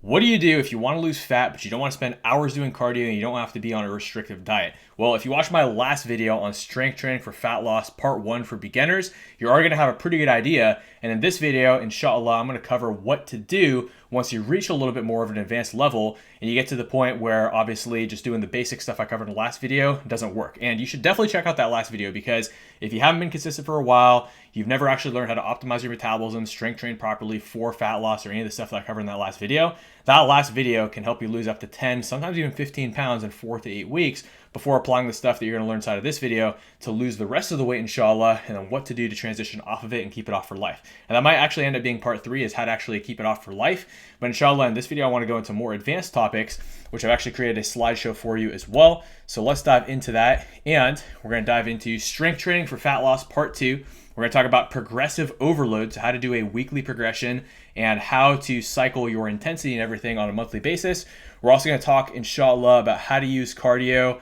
What do you do if you want to lose fat, but you don't want to spend hours doing cardio and you don't have to be on a restrictive diet? Well, if you watch my last video on strength training for fat loss, part 1 for beginners, you're already going to have a pretty good idea. And in this video, inshallah, I'm going to cover what to do once you reach a little bit more of an advanced level and you get to the point where obviously just doing the basic stuff I covered in the last video doesn't work. And you should definitely check out that last video because if you haven't been consistent for a while, you've never actually learned how to optimize your metabolism, strength train properly for fat loss or any of the stuff that I covered in that last video, that last video can help you lose up to 10, sometimes even 15 pounds in 4 to 8 weeks before applying the stuff that you're going to learn inside of this video to lose the rest of the weight, inshallah, and then what to do to transition off of it and keep it off for life. And that might actually end up being part 3 is how to actually keep it off for life. But inshallah, in this video, I want to go into more advanced topics, which I've actually created a slideshow for you as well. So let's dive into that. And we're going to dive into strength training for fat loss, part 2. We're going to talk about progressive overload, so how to do a weekly progression and how to cycle your intensity and everything on a monthly basis. We're also going to talk, inshallah, about how to use cardio,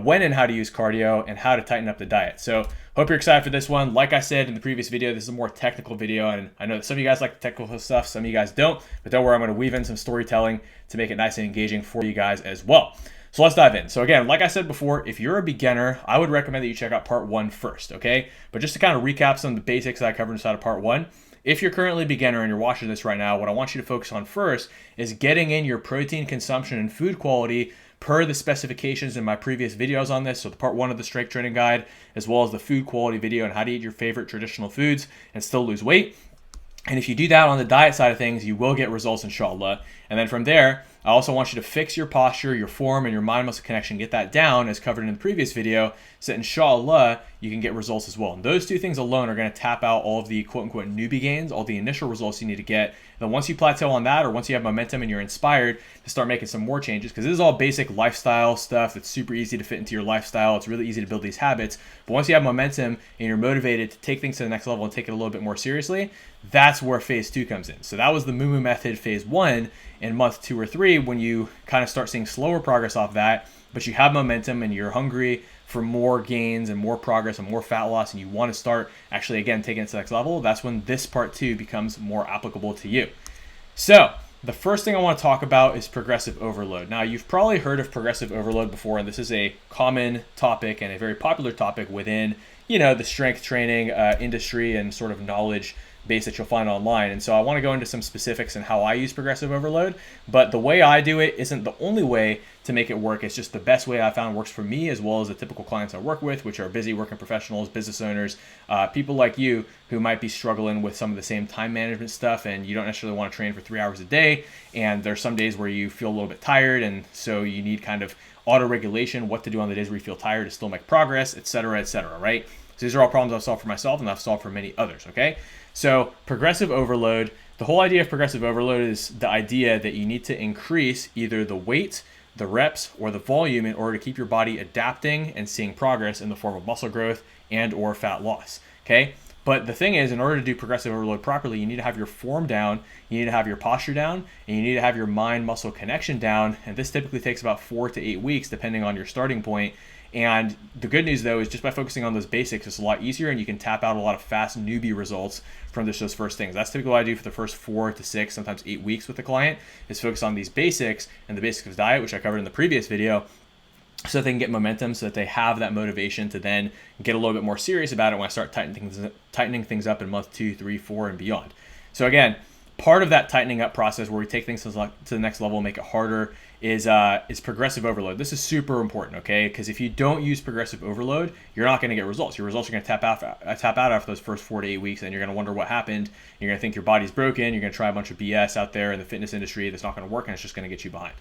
when and how to use cardio, and how to tighten up the diet. So hope you're excited for this one. Like I said in the previous video, this is a more technical video, and I know that some of you guys like the technical stuff, some of you guys don't, but don't worry, I'm going to weave in some storytelling to make it nice and engaging for you guys as well. So let's dive in. So again, like I said before, if you're a beginner, I would recommend that you check out part 1 first, okay? But just to kind of recap some of the basics that I covered inside of part 1, if you're currently a beginner and you're watching this right now, what I want you to focus on first is getting in your protein consumption and food quality per the specifications in my previous videos on this. So the part 1 of the strength training guide, as well as the food quality video on how to eat your favorite traditional foods and still lose weight. And if you do that on the diet side of things, you will get results, inshallah. And then from there, I also want you to fix your posture, your form, and your mind-muscle connection. Get that down as covered in the previous video so that inshallah, you can get results as well. And those two things alone are going to tap out all of the quote-unquote newbie gains, all the initial results you need to get. And then once you plateau on that, or once you have momentum and you're inspired to start making some more changes, because this is all basic lifestyle stuff that's super easy to fit into your lifestyle. It's really easy to build these habits. But once you have momentum and you're motivated to take things to the next level and take it a little bit more seriously, that's where phase 2 comes in. So that was the Moo method phase 1 in month 2 or 3 when you kind of start seeing slower progress off that, but you have momentum and you're hungry for more gains and more progress and more fat loss and you want to start actually, again, taking it to the next level. That's when this part 2 becomes more applicable to you. So the first thing I want to talk about is progressive overload. Now, you've probably heard of progressive overload before, and this is a common topic and a very popular topic within, the strength training industry and sort of knowledge base that you'll find online. And so I want to go into some specifics on how I use progressive overload, but the way I do it isn't the only way to make it work. It's just the best way I found works for me as well as the typical clients I work with, which are busy working professionals, business owners, people like you who might be struggling with some of the same time management stuff and you don't necessarily want to train for 3 hours a day. And there's some days where you feel a little bit tired and so you need kind of auto regulation, what to do on the days where you feel tired to still make progress, etc., right? So these are all problems I've solved for myself and I've solved for many others, okay? So progressive overload, the whole idea of progressive overload is the idea that you need to increase either the weight, the reps, or the volume in order to keep your body adapting and seeing progress in the form of muscle growth and or fat loss, okay? But the thing is, in order to do progressive overload properly, you need to have your form down, you need to have your posture down, and you need to have your mind-muscle connection down, and this typically takes about 4 to 8 weeks depending on your starting point. And the good news, though, is just by focusing on those basics, it's a lot easier and you can tap out a lot of fast newbie results from just those first things. That's typically what I do for the first 4 to 6, sometimes 8 weeks with the client, is focus on these basics and the basics of diet, which I covered in the previous video, so that they can get momentum, so that they have that motivation to then get a little bit more serious about it when I start tightening things up in month 2, 3, 4, and beyond. So again, part of that tightening up process where we take things to the next level and make it harder is progressive overload. This is super important, okay? Because if you don't use progressive overload, you're not going to get results. Your results are going to tap out after those first 4 to 8 weeks, and you're going to wonder what happened. You're going to think your body's broken. You're going to try a bunch of BS out there in the fitness industry that's not going to work, and it's just going to get you behind.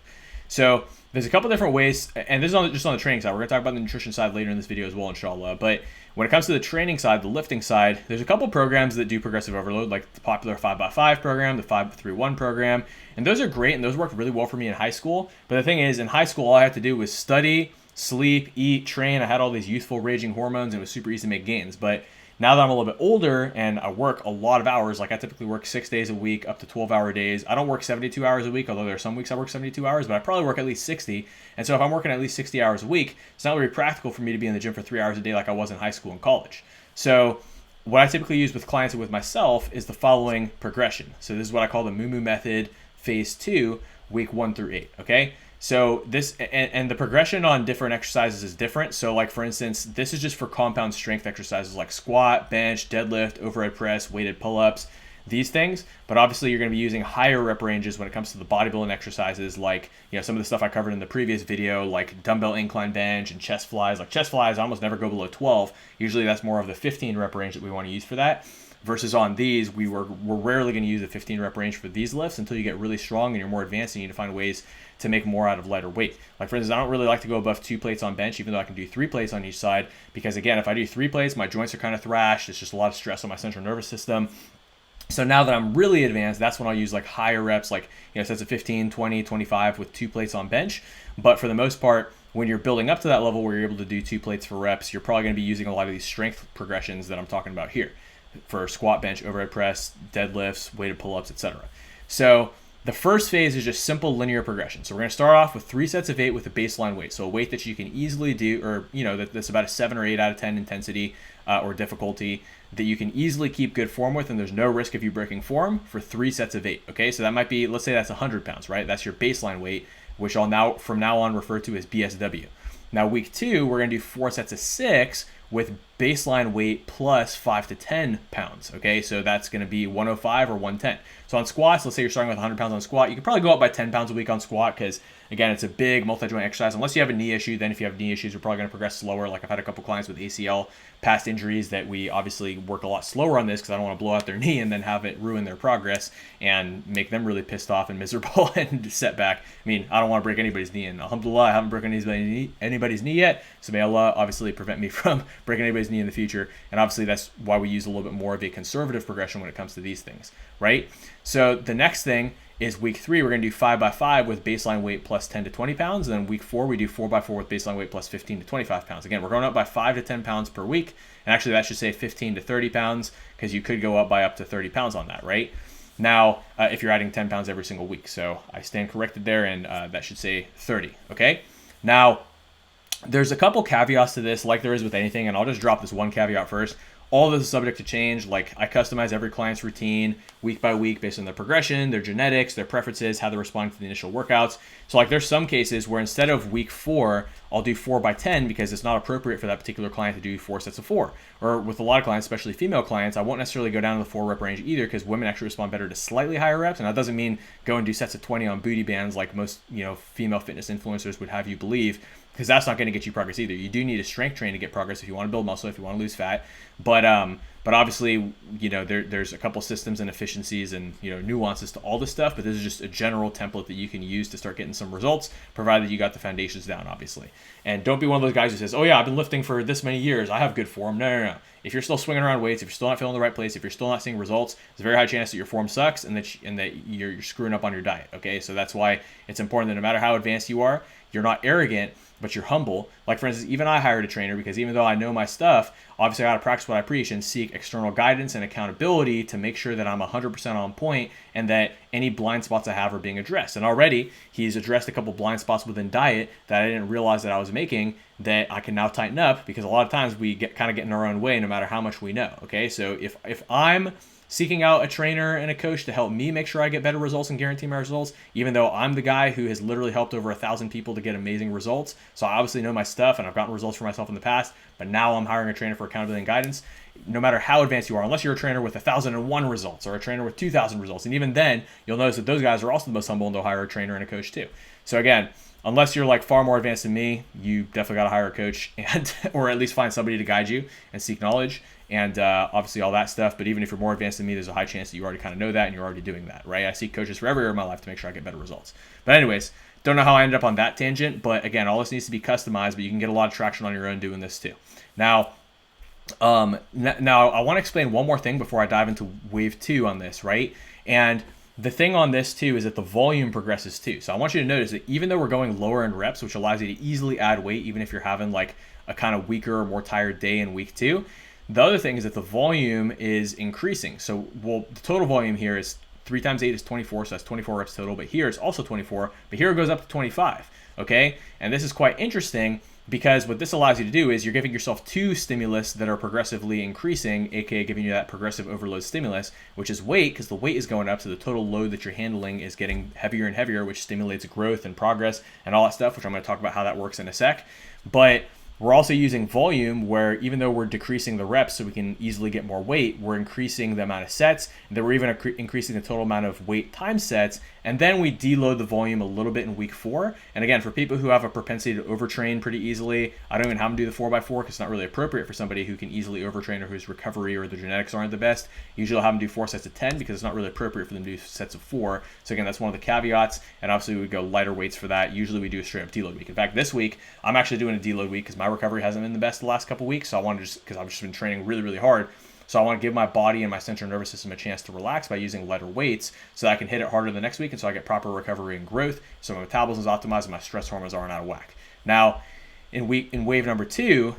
So there's a couple different ways, and this is just on the training side. We're going to talk about the nutrition side later in this video as well, inshallah. But when it comes to the training side, the lifting side, there's a couple programs that do progressive overload, like the popular 5x5 program, the 5-3-1 program. And those are great, and those worked really well for me in high school. But the thing is, in high school, all I had to do was study, sleep, eat, train. I had all these youthful raging hormones, and it was super easy to make gains. But now that I'm a little bit older and I work a lot of hours, like I typically work 6 days a week, up to 12-hour days. I don't work 72 hours a week, although there are some weeks I work 72 hours, but I probably work at least 60. And so if I'm working at least 60 hours a week, it's not very practical for me to be in the gym for 3 hours a day like I was in high school and college. So what I typically use with clients and with myself is the following progression. So this is what I call the Moo method phase 2, week 1 through 8. Okay. So this and the progression on different exercises is different. So like for instance, this is just for compound strength exercises like squat, bench, deadlift, overhead press, weighted pull-ups, these things. But obviously you're going to be using higher rep ranges when it comes to the bodybuilding exercises, like, you know, some of the stuff I covered in the previous video, like dumbbell incline bench and chest flies. Like chest flies, I almost never go below 12. Usually that's more of the 15 rep range that we want to use for that. Versus on these, we're rarely going to use a 15 rep range for these lifts until you get really strong and you're more advanced and you need to find ways to make more out of lighter weight. Like for instance, I don't really like to go above 2 plates on bench, even though I can do 3 plates on each side, because again, if I do 3 plates, my joints are kind of thrashed. It's just a lot of stress on my central nervous system. So now that I'm really advanced, that's when I'll use like higher reps, like, you know, sets of 15, 20, 25 with 2 plates on bench. But for the most part, when you're building up to that level where you're able to do 2 plates for reps, you're probably going to be using a lot of these strength progressions that I'm talking about here for squat, bench, overhead press, deadlifts, weighted pull-ups, etc. So the first phase is just simple linear progression. So we're going to start off with 3 sets of 8 with a baseline weight. So a weight that you can easily do, or, you know, that's about a 7 or 8 out of 10 intensity or difficulty that you can easily keep good form with, and there's no risk of you breaking form for 3 sets of 8. Okay, so that might be, let's say that's 100 pounds, right? That's your baseline weight, which I'll now from now on refer to as BSW. Now week 2, we're going to do 4 sets of 6 with baseline weight plus 5 to 10 pounds. Okay, so that's going to be 105 or 110. So on squats, let's say you're starting with 100 pounds on squat, you can probably go up by 10 pounds a week on squat because, again, it's a big multi-joint exercise. Unless you have a knee issue, then if you have knee issues, you're probably going to progress slower. Like I've had a couple clients with ACL past injuries that we obviously work a lot slower on this because I don't want to blow out their knee and then have it ruin their progress and make them really pissed off and miserable and setback. I mean, I don't want to break anybody's knee, and alhamdulillah, I haven't broken anybody's knee yet. So may Allah obviously prevent me from breaking anybody's knee in the future. And obviously that's why we use a little bit more of a conservative progression when it comes to these things, right? So the next thing is week 3, we're going to do 5x5 with baseline weight plus 10 to 20 pounds. And then week 4, we do 4x4 with baseline weight plus 15 to 25 pounds. Again, we're going up by 5 to 10 pounds per week. And actually that should say 15 to 30 pounds because you could go up by up to 30 pounds on that, right? Now, if you're adding 10 pounds every single week. So I stand corrected there, and that should say 30, okay? Now, there's a couple caveats to this, like there is with anything, and I'll just drop this one caveat first. All of this is subject to change. Like I customize every client's routine week by week based on their progression, their genetics, their preferences, how they're responding to the initial workouts. So like there's some cases where instead of week 4, I'll do 4x10 because it's not appropriate for that particular client to do 4 sets of 4. Or with a lot of clients, especially female clients, I won't necessarily go down to the 4 rep range either because women actually respond better to slightly higher reps. And that doesn't mean go and do sets of 20 on booty bands like most, you know, female fitness influencers would have you believe, because that's not going to get you progress either. You do need a strength train to get progress if you want to build muscle, if you want to lose fat. But obviously, you know, there's a couple systems and efficiencies and, you know, nuances to all this stuff. But this is just a general template that you can use to start getting some results, provided you got the foundations down, obviously. And don't be one of those guys who says, oh yeah, I've been lifting for this many years, I have good form. No. If you're still swinging around weights, if you're still not feeling the right place, if you're still not seeing results, there's a very high chance that your form sucks and that you're screwing up on your diet. Okay, so that's why it's important that no matter how advanced you are, you're not arrogant, but you're humble. Like for instance, even I hired a trainer because even though I know my stuff, obviously I got to practice what I preach and seek external guidance and accountability to make sure that I'm 100% on point and that any blind spots I have are being addressed. And already he's addressed a couple blind spots within diet that I didn't realize that I was making that I can now tighten up, because a lot of times we get in our own way no matter how much we know. Okay, so if I'm seeking out a trainer and a coach to help me make sure I get better results and guarantee my results, even though I'm the guy who has literally helped over 1,000 people to get amazing results. So I obviously know my stuff and I've gotten results for myself in the past, but now I'm hiring a trainer for accountability and guidance. No matter how advanced you are, unless you're a trainer with 1,001 results or a trainer with 2,000 results, and even then, you'll notice that those guys are also the most humble and they'll hire a trainer and a coach too. So again, unless you're like far more advanced than me, you definitely got to hire a coach and or at least find somebody to guide you and seek knowledge and obviously all that stuff. But even if you're more advanced than me, there's a high chance that you already kind of know that and you're already doing that, right? I seek coaches for every area of my life to make sure I get better results. But anyways, don't know how I ended up on that tangent, but again, all this needs to be customized, but you can get a lot of traction on your own doing this too. Now I want to explain one more thing before I dive into wave 2 on this, right? And the thing on this too is that the volume progresses too. So I want you to notice that even though we're going lower in reps, which allows you to easily add weight, even if you're having like a kind of weaker or more tired day in week 2, the other thing is that the volume is increasing. So, the total volume here is 3 times 8 is 24, so that's 24 reps total, but here it's also 24, but here it goes up to 25, okay? And this is quite interesting because what this allows you to do is you're giving yourself two stimulus that are progressively increasing, aka giving you that progressive overload stimulus, which is weight, because the weight is going up, so the total load that you're handling is getting heavier and heavier, which stimulates growth and progress and all that stuff, which I'm going to talk about how that works in a sec. But we're also using volume, where even though we're decreasing the reps so we can easily get more weight, we're increasing the amount of sets, and then we're even increasing the total amount of weight times sets, and then we deload the volume a little bit in week 4. And again, for people who have a propensity to overtrain pretty easily, I don't even have them do the 4x4 because it's not really appropriate for somebody who can easily overtrain or whose recovery or their genetics aren't the best. Usually I'll have them do 4 sets of 10 because it's not really appropriate for them to do sets of 4. So again, that's one of the caveats, and obviously we would go lighter weights for that. Usually we do a straight up deload week. In fact, this week, I'm actually doing a deload week because my recovery hasn't been the best the last couple weeks, so I wanted to because I've just been training really, really hard. So I want to give my body and my central nervous system a chance to relax by using lighter weights so that I can hit it harder the next week, and so I get proper recovery and growth, so my metabolism is optimized and my stress hormones aren't out of whack. Now, in wave number 2,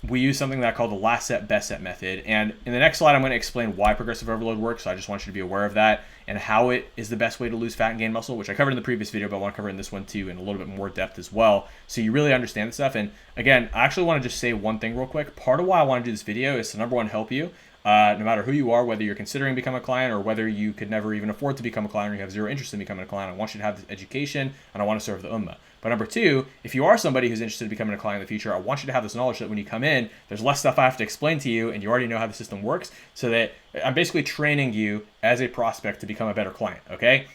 we use something that I call the last set, best set method. And in the next slide, I'm going to explain why progressive overload works. So I just want you to be aware of that and how it is the best way to lose fat and gain muscle, which I covered in the previous video, but I want to cover in this one too in a little bit more depth as well, so you really understand the stuff. And again, I actually want to just say one thing real quick. Part of why I want to do this video is to, number one, help you. No matter who you are, whether you're considering becoming a client or whether you could never even afford to become a client or you have zero interest in becoming a client, I want you to have this education and I want to serve the ummah. But number 2, if you are somebody who's interested in becoming a client in the future, I want you to have this knowledge that when you come in, there's less stuff I have to explain to you and you already know how the system works, so that I'm basically training you as a prospect to become a better client, okay?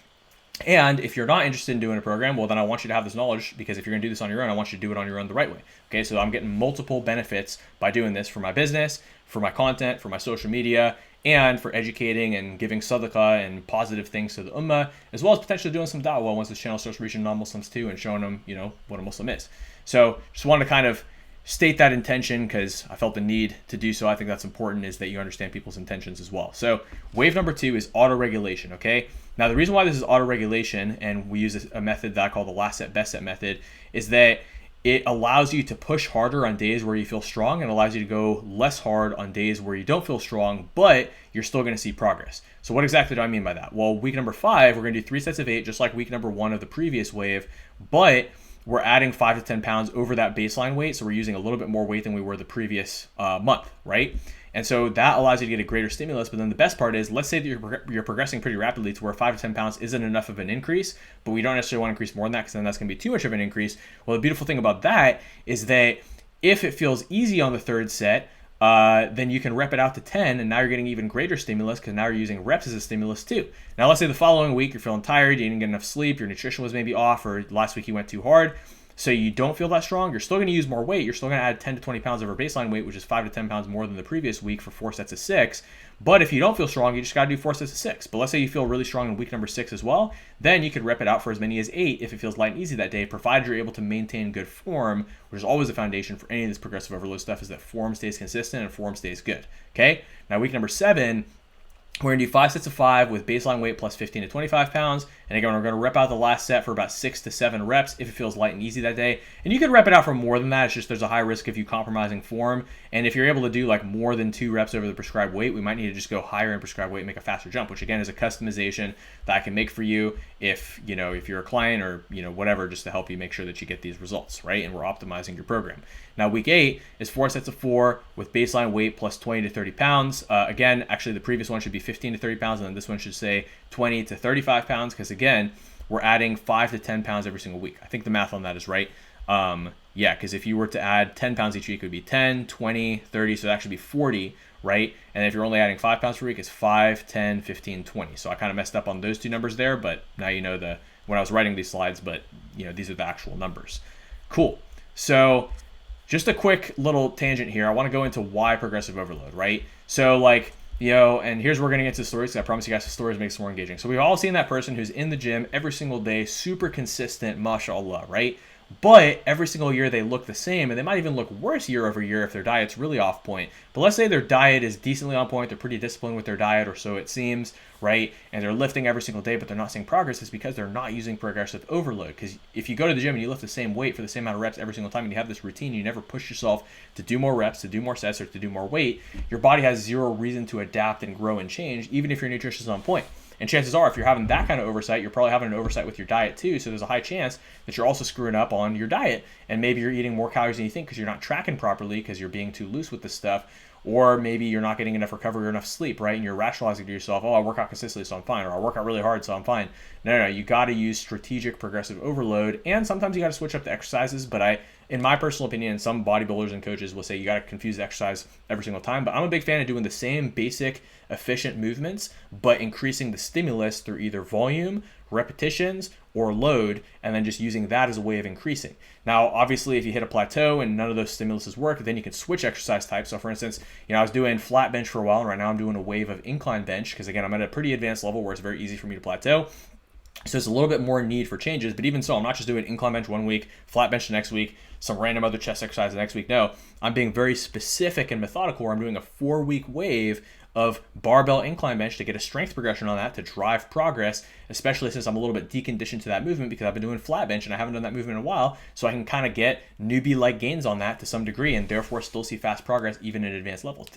And if you're not interested in doing a program, well, then I want you to have this knowledge, because if you're going to do this on your own, I want you to do it on your own the right way. Okay, so I'm getting multiple benefits by doing this for my business, for my content, for my social media, and for educating and giving sadaqah and positive things to the ummah, as well as potentially doing some da'wah once this channel starts reaching non-Muslims too and showing them, what a Muslim is. So just wanted to kind of state that intention because I felt the need to do so. I think that's important, is that you understand people's intentions as well. So wave number 2 is auto-regulation, okay? Now the reason why this is auto-regulation, and we use a method that I call the last set, best set method, is that it allows you to push harder on days where you feel strong and allows you to go less hard on days where you don't feel strong, but you're still going to see progress. So what exactly do I mean by that? Well, week number 5, we're going to do 3 sets of 8, just like week number 1 of the previous wave, but we're adding 5 to 10 pounds over that baseline weight. So we're using a little bit more weight than we were the previous month, right? And so that allows you to get a greater stimulus. But then the best part is, let's say that you're progressing pretty rapidly to where 5 to 10 pounds isn't enough of an increase, but we don't necessarily want to increase more than that because then that's going to be too much of an increase. Well, the beautiful thing about that is that if it feels easy on the 3rd set, then you can rep it out to 10, and now you're getting even greater stimulus because now you're using reps as a stimulus too. Now, let's say the following week you're feeling tired, you didn't get enough sleep, your nutrition was maybe off, or last week you went too hard, so you don't feel that strong. You're still going to use more weight. You're still going to add 10 to 20 pounds over baseline weight, which is 5 to 10 pounds more than the previous week for 4 sets of 6. But if you don't feel strong, you just got to do 4 sets of 6. But let's say you feel really strong in week number 6 as well, then you could rep it out for as many as 8 if it feels light and easy that day, provided you're able to maintain good form, which is always the foundation for any of this progressive overload stuff, is that form stays consistent and form stays good. Okay? Now, week number 7, we're going to do 5 sets of 5 with baseline weight plus 15 to 25 pounds. And again, we're going to rep out the last set for about 6 to 7 reps if it feels light and easy that day. And you could rep it out for more than that. It's just there's a high risk of you compromising form. And if you're able to do like more than 2 reps over the prescribed weight, we might need to just go higher in prescribed weight and make a faster jump, which again is a customization that I can make for you if you're a client or whatever, just to help you make sure that you get these results, right? And we're optimizing your program. Now, week 8 is 4 sets of 4 with baseline weight plus 20 to 30 pounds. Again, actually the previous one should be 15 to 30 pounds, and then this one should say 20 to 35 pounds, because again, we're adding 5 to 10 pounds every single week. I think the math on that is right. Yeah, because if you were to add 10 pounds each week, it would be 10, 20, 30, so that should be 40, right? And if you're only adding 5 pounds per week, it's 5, 10, 15, 20. So I kind of messed up on those 2 numbers there, but now you know when I was writing these slides, but these are the actual numbers. Cool. So just a quick little tangent here. I want to go into why progressive overload, right? So and here's where we're going to get to the stories. I promise you guys the stories make it more engaging. So we've all seen that person who's in the gym every single day, super consistent, mashallah, right? But every single year they look the same, and they might even look worse year over year if their diet's really off point. But let's say their diet is decently on point, they're pretty disciplined with their diet, or so it seems, right? And they're lifting every single day, but they're not seeing progress. It's because they're not using progressive overload. Because if you go to the gym and you lift the same weight for the same amount of reps every single time, and you have this routine, you never push yourself to do more reps, to do more sets, or to do more weight, your body has zero reason to adapt and grow and change, even if your nutrition is on point. And chances are, if you're having that kind of oversight, you're probably having an oversight with your diet too. So there's a high chance that you're also screwing up on your diet. And maybe you're eating more calories than you think because you're not tracking properly because you're being too loose with this stuff. Or maybe you're not getting enough recovery or enough sleep, right? And you're rationalizing to yourself, oh, I work out consistently, so I'm fine. Or I work out really hard, so I'm fine. No. You got to use strategic progressive overload. And sometimes you got to switch up the exercises. But in my personal opinion, some bodybuilders and coaches will say you got to confuse the exercise every single time. But I'm a big fan of doing the same basic efficient movements, but increasing the stimulus through either volume, repetitions, or load, and then just using that as a way of increasing. Now, obviously, if you hit a plateau and none of those stimuluses work, then you can switch exercise types. So for instance, I was doing flat bench for a while, and right now I'm doing a wave of incline bench because again, I'm at a pretty advanced level where it's very easy for me to plateau. So it's a little bit more need for changes, but even so, I'm not just doing incline bench one week, flat bench the next week, some random other chest exercise the next week. No, I'm being very specific and methodical where I'm doing a 4-week wave of barbell incline bench to get a strength progression on that to drive progress, especially since I'm a little bit deconditioned to that movement because I've been doing flat bench and I haven't done that movement in a while. So I can kind of get newbie-like gains on that to some degree and therefore still see fast progress even at advanced levels.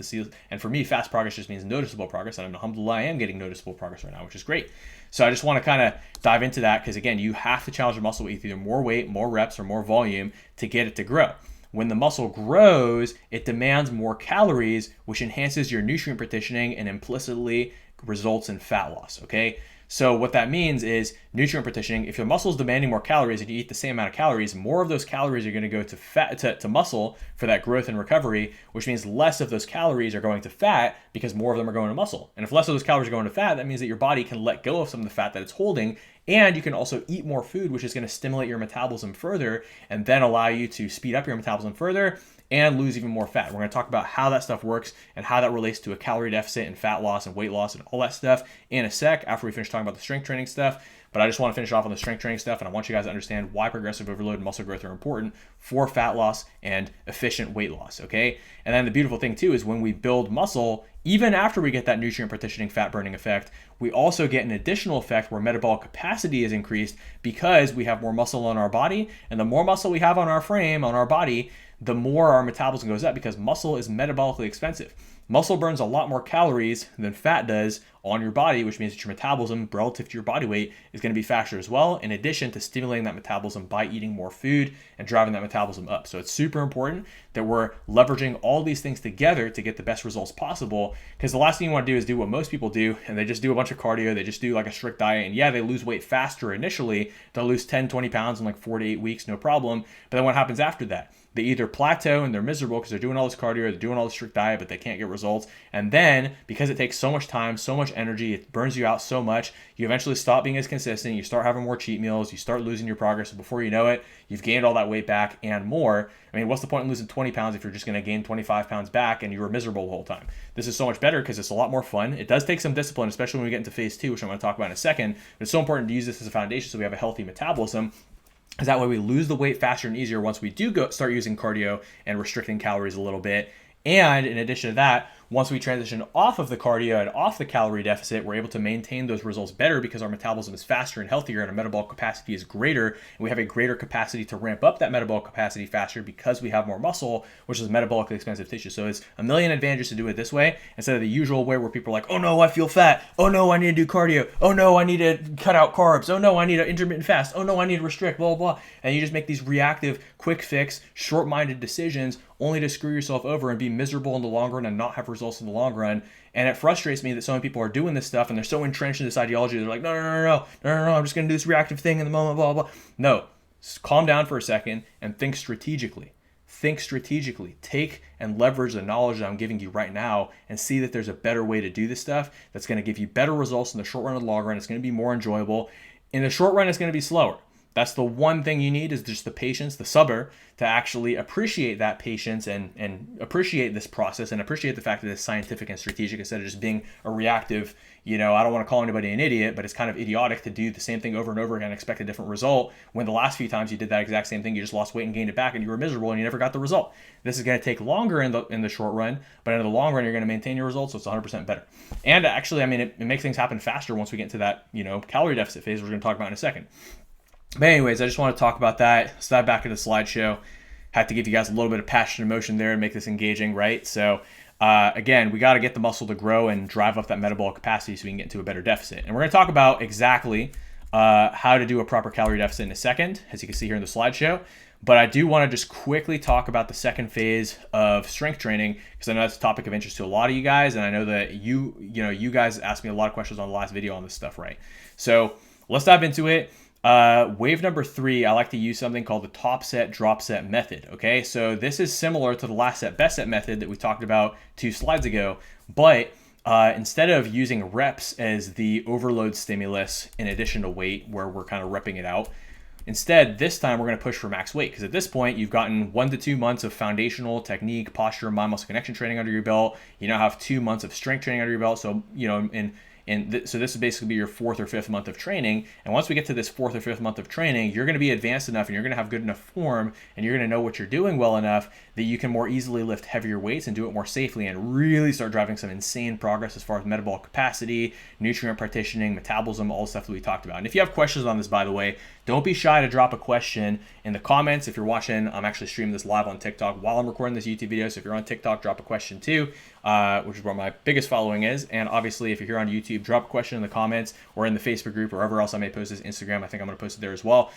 And for me, fast progress just means noticeable progress. And alhamdulillah, I am getting noticeable progress right now, which is great. So I just want to kind of dive into that because again, you have to challenge your muscle with either more weight, more reps, or more volume to get it to grow. When the muscle grows, it demands more calories, which enhances your nutrient partitioning and implicitly results in fat loss, okay? So what that means is nutrient partitioning. If your muscle is demanding more calories and you eat the same amount of calories, more of those calories are going to go to fat, to muscle for that growth and recovery, which means less of those calories are going to fat because more of them are going to muscle. And if less of those calories are going to fat, that means that your body can let go of some of the fat that it's holding, and you can also eat more food, which is going to stimulate your metabolism further and then allow you to speed up your metabolism further and lose even more fat. We're going to talk about how that stuff works and how that relates to a calorie deficit and fat loss and weight loss and all that stuff in a sec after we finish talking about the strength training stuff. But I just want to finish off on the strength training stuff, and I want you guys to understand why progressive overload and muscle growth are important for fat loss and efficient weight loss, okay? And then the beautiful thing too is when we build muscle, even after we get that nutrient partitioning fat burning effect, we also get an additional effect where metabolic capacity is increased because we have more muscle on our body, and the more muscle we have on our frame, on our body, the more our metabolism goes up because muscle is metabolically expensive. Muscle burns a lot more calories than fat does on your body, which means that your metabolism relative to your body weight is going to be faster as well, in addition to stimulating that metabolism by eating more food and driving that metabolism up. So it's super important that we're leveraging all these things together to get the best results possible, because the last thing you want to do is do what most people do, and they just do a bunch of cardio, they just do like a strict diet, and yeah, they lose weight faster initially. They'll lose 10, 20 pounds in like 4 to 8 weeks, no problem. But then what happens after that? They either plateau and they're miserable because they're doing all this cardio, they're doing all this strict diet, but they can't get results. And then because it takes so much time, so much energy, it burns you out so much, you eventually stop being as consistent, you start having more cheat meals, you start losing your progress, and before you know it, you've gained all that weight back and more. I mean, what's the point in losing 20 pounds if you're just going to gain 25 pounds back and you were miserable the whole time? This is so much better because it's a lot more fun. It does take some discipline, especially when we get into phase 2, which I'm going to talk about in a second. But it's so important to use this as a foundation so we have a healthy metabolism, because that way we lose the weight faster and easier once we do start using cardio and restricting calories a little bit. And in addition to that, once we transition off of the cardio and off the calorie deficit, we're able to maintain those results better because our metabolism is faster and healthier and our metabolic capacity is greater. And we have a greater capacity to ramp up that metabolic capacity faster because we have more muscle, which is metabolically expensive tissue. So it's a million advantages to do it this way instead of the usual way where people are like, oh no, I feel fat. Oh no, I need to do cardio. Oh no, I need to cut out carbs. Oh no, I need to intermittent fast. Oh no, I need to restrict, blah, blah, blah. And you just make these reactive, quick fix, short-minded decisions only to screw yourself over and be miserable in the long run and not have results in the long run. And it frustrates me that so many people are doing this stuff and they're so entrenched in this ideology. They're like, no, I'm just going to do this reactive thing in the moment, blah, blah, blah. No, calm down for a second and think strategically. Think strategically. Take and leverage the knowledge that I'm giving you right now and see that there's a better way to do this stuff that's going to give you better results in the short run and the long run. It's going to be more enjoyable. In the short run, it's going to be slower. That's the one thing you need is just the patience, the sabr, to actually appreciate that patience and appreciate this process and appreciate the fact that it's scientific and strategic instead of just being a reactive, I don't want to call anybody an idiot, but it's kind of idiotic to do the same thing over and over again and expect a different result when the last few times you did that exact same thing, you just lost weight and gained it back and you were miserable and you never got the result. This is going to take longer in the short run, but in the long run, you're going to maintain your results, so it's 100% better. And actually, it makes things happen faster once we get into that, calorie deficit phase we're going to talk about in a second. But anyways, I just want to talk about that. Let's dive back into the slideshow. Had to give you guys a little bit of passion and emotion there and make this engaging, right? So again, we got to get the muscle to grow and drive up that metabolic capacity so we can get into a better deficit. And we're going to talk about exactly how to do a proper calorie deficit in a second, as you can see here in the slideshow. But I do want to just quickly talk about the second phase of strength training, because I know that's a topic of interest to a lot of you guys, and I know that you guys asked me a lot of questions on the last video on this stuff, right? So let's dive into it. Wave number 3, I like to use something called the top set drop set method. Okay, so this is similar to the last set best set method that we talked about 2 slides ago, but instead of using reps as the overload stimulus in addition to weight, where we're kind of repping it out, instead, this time we're going to push for max weight, because at this point you've gotten 1 to 2 months of foundational technique, posture, mind muscle connection training under your belt. You now have 2 months of strength training under your belt. So, so this would basically be your 4th or 5th month of training. And once we get to this 4th or 5th month of training, you're going to be advanced enough and you're going to have good enough form and you're going to know what you're doing well enough that you can more easily lift heavier weights and do it more safely and really start driving some insane progress as far as metabolic capacity, nutrient partitioning, metabolism, all the stuff that we talked about. And if you have questions on this, by the way, don't be shy to drop a question in the comments. If you're watching, I'm actually streaming this live on TikTok while I'm recording this YouTube video. So if you're on TikTok, drop a question too, which is where my biggest following is. And obviously, if you're here on YouTube, drop a question in the comments or in the Facebook group or wherever else I may post this. Instagram, I think I'm going to post it there as well.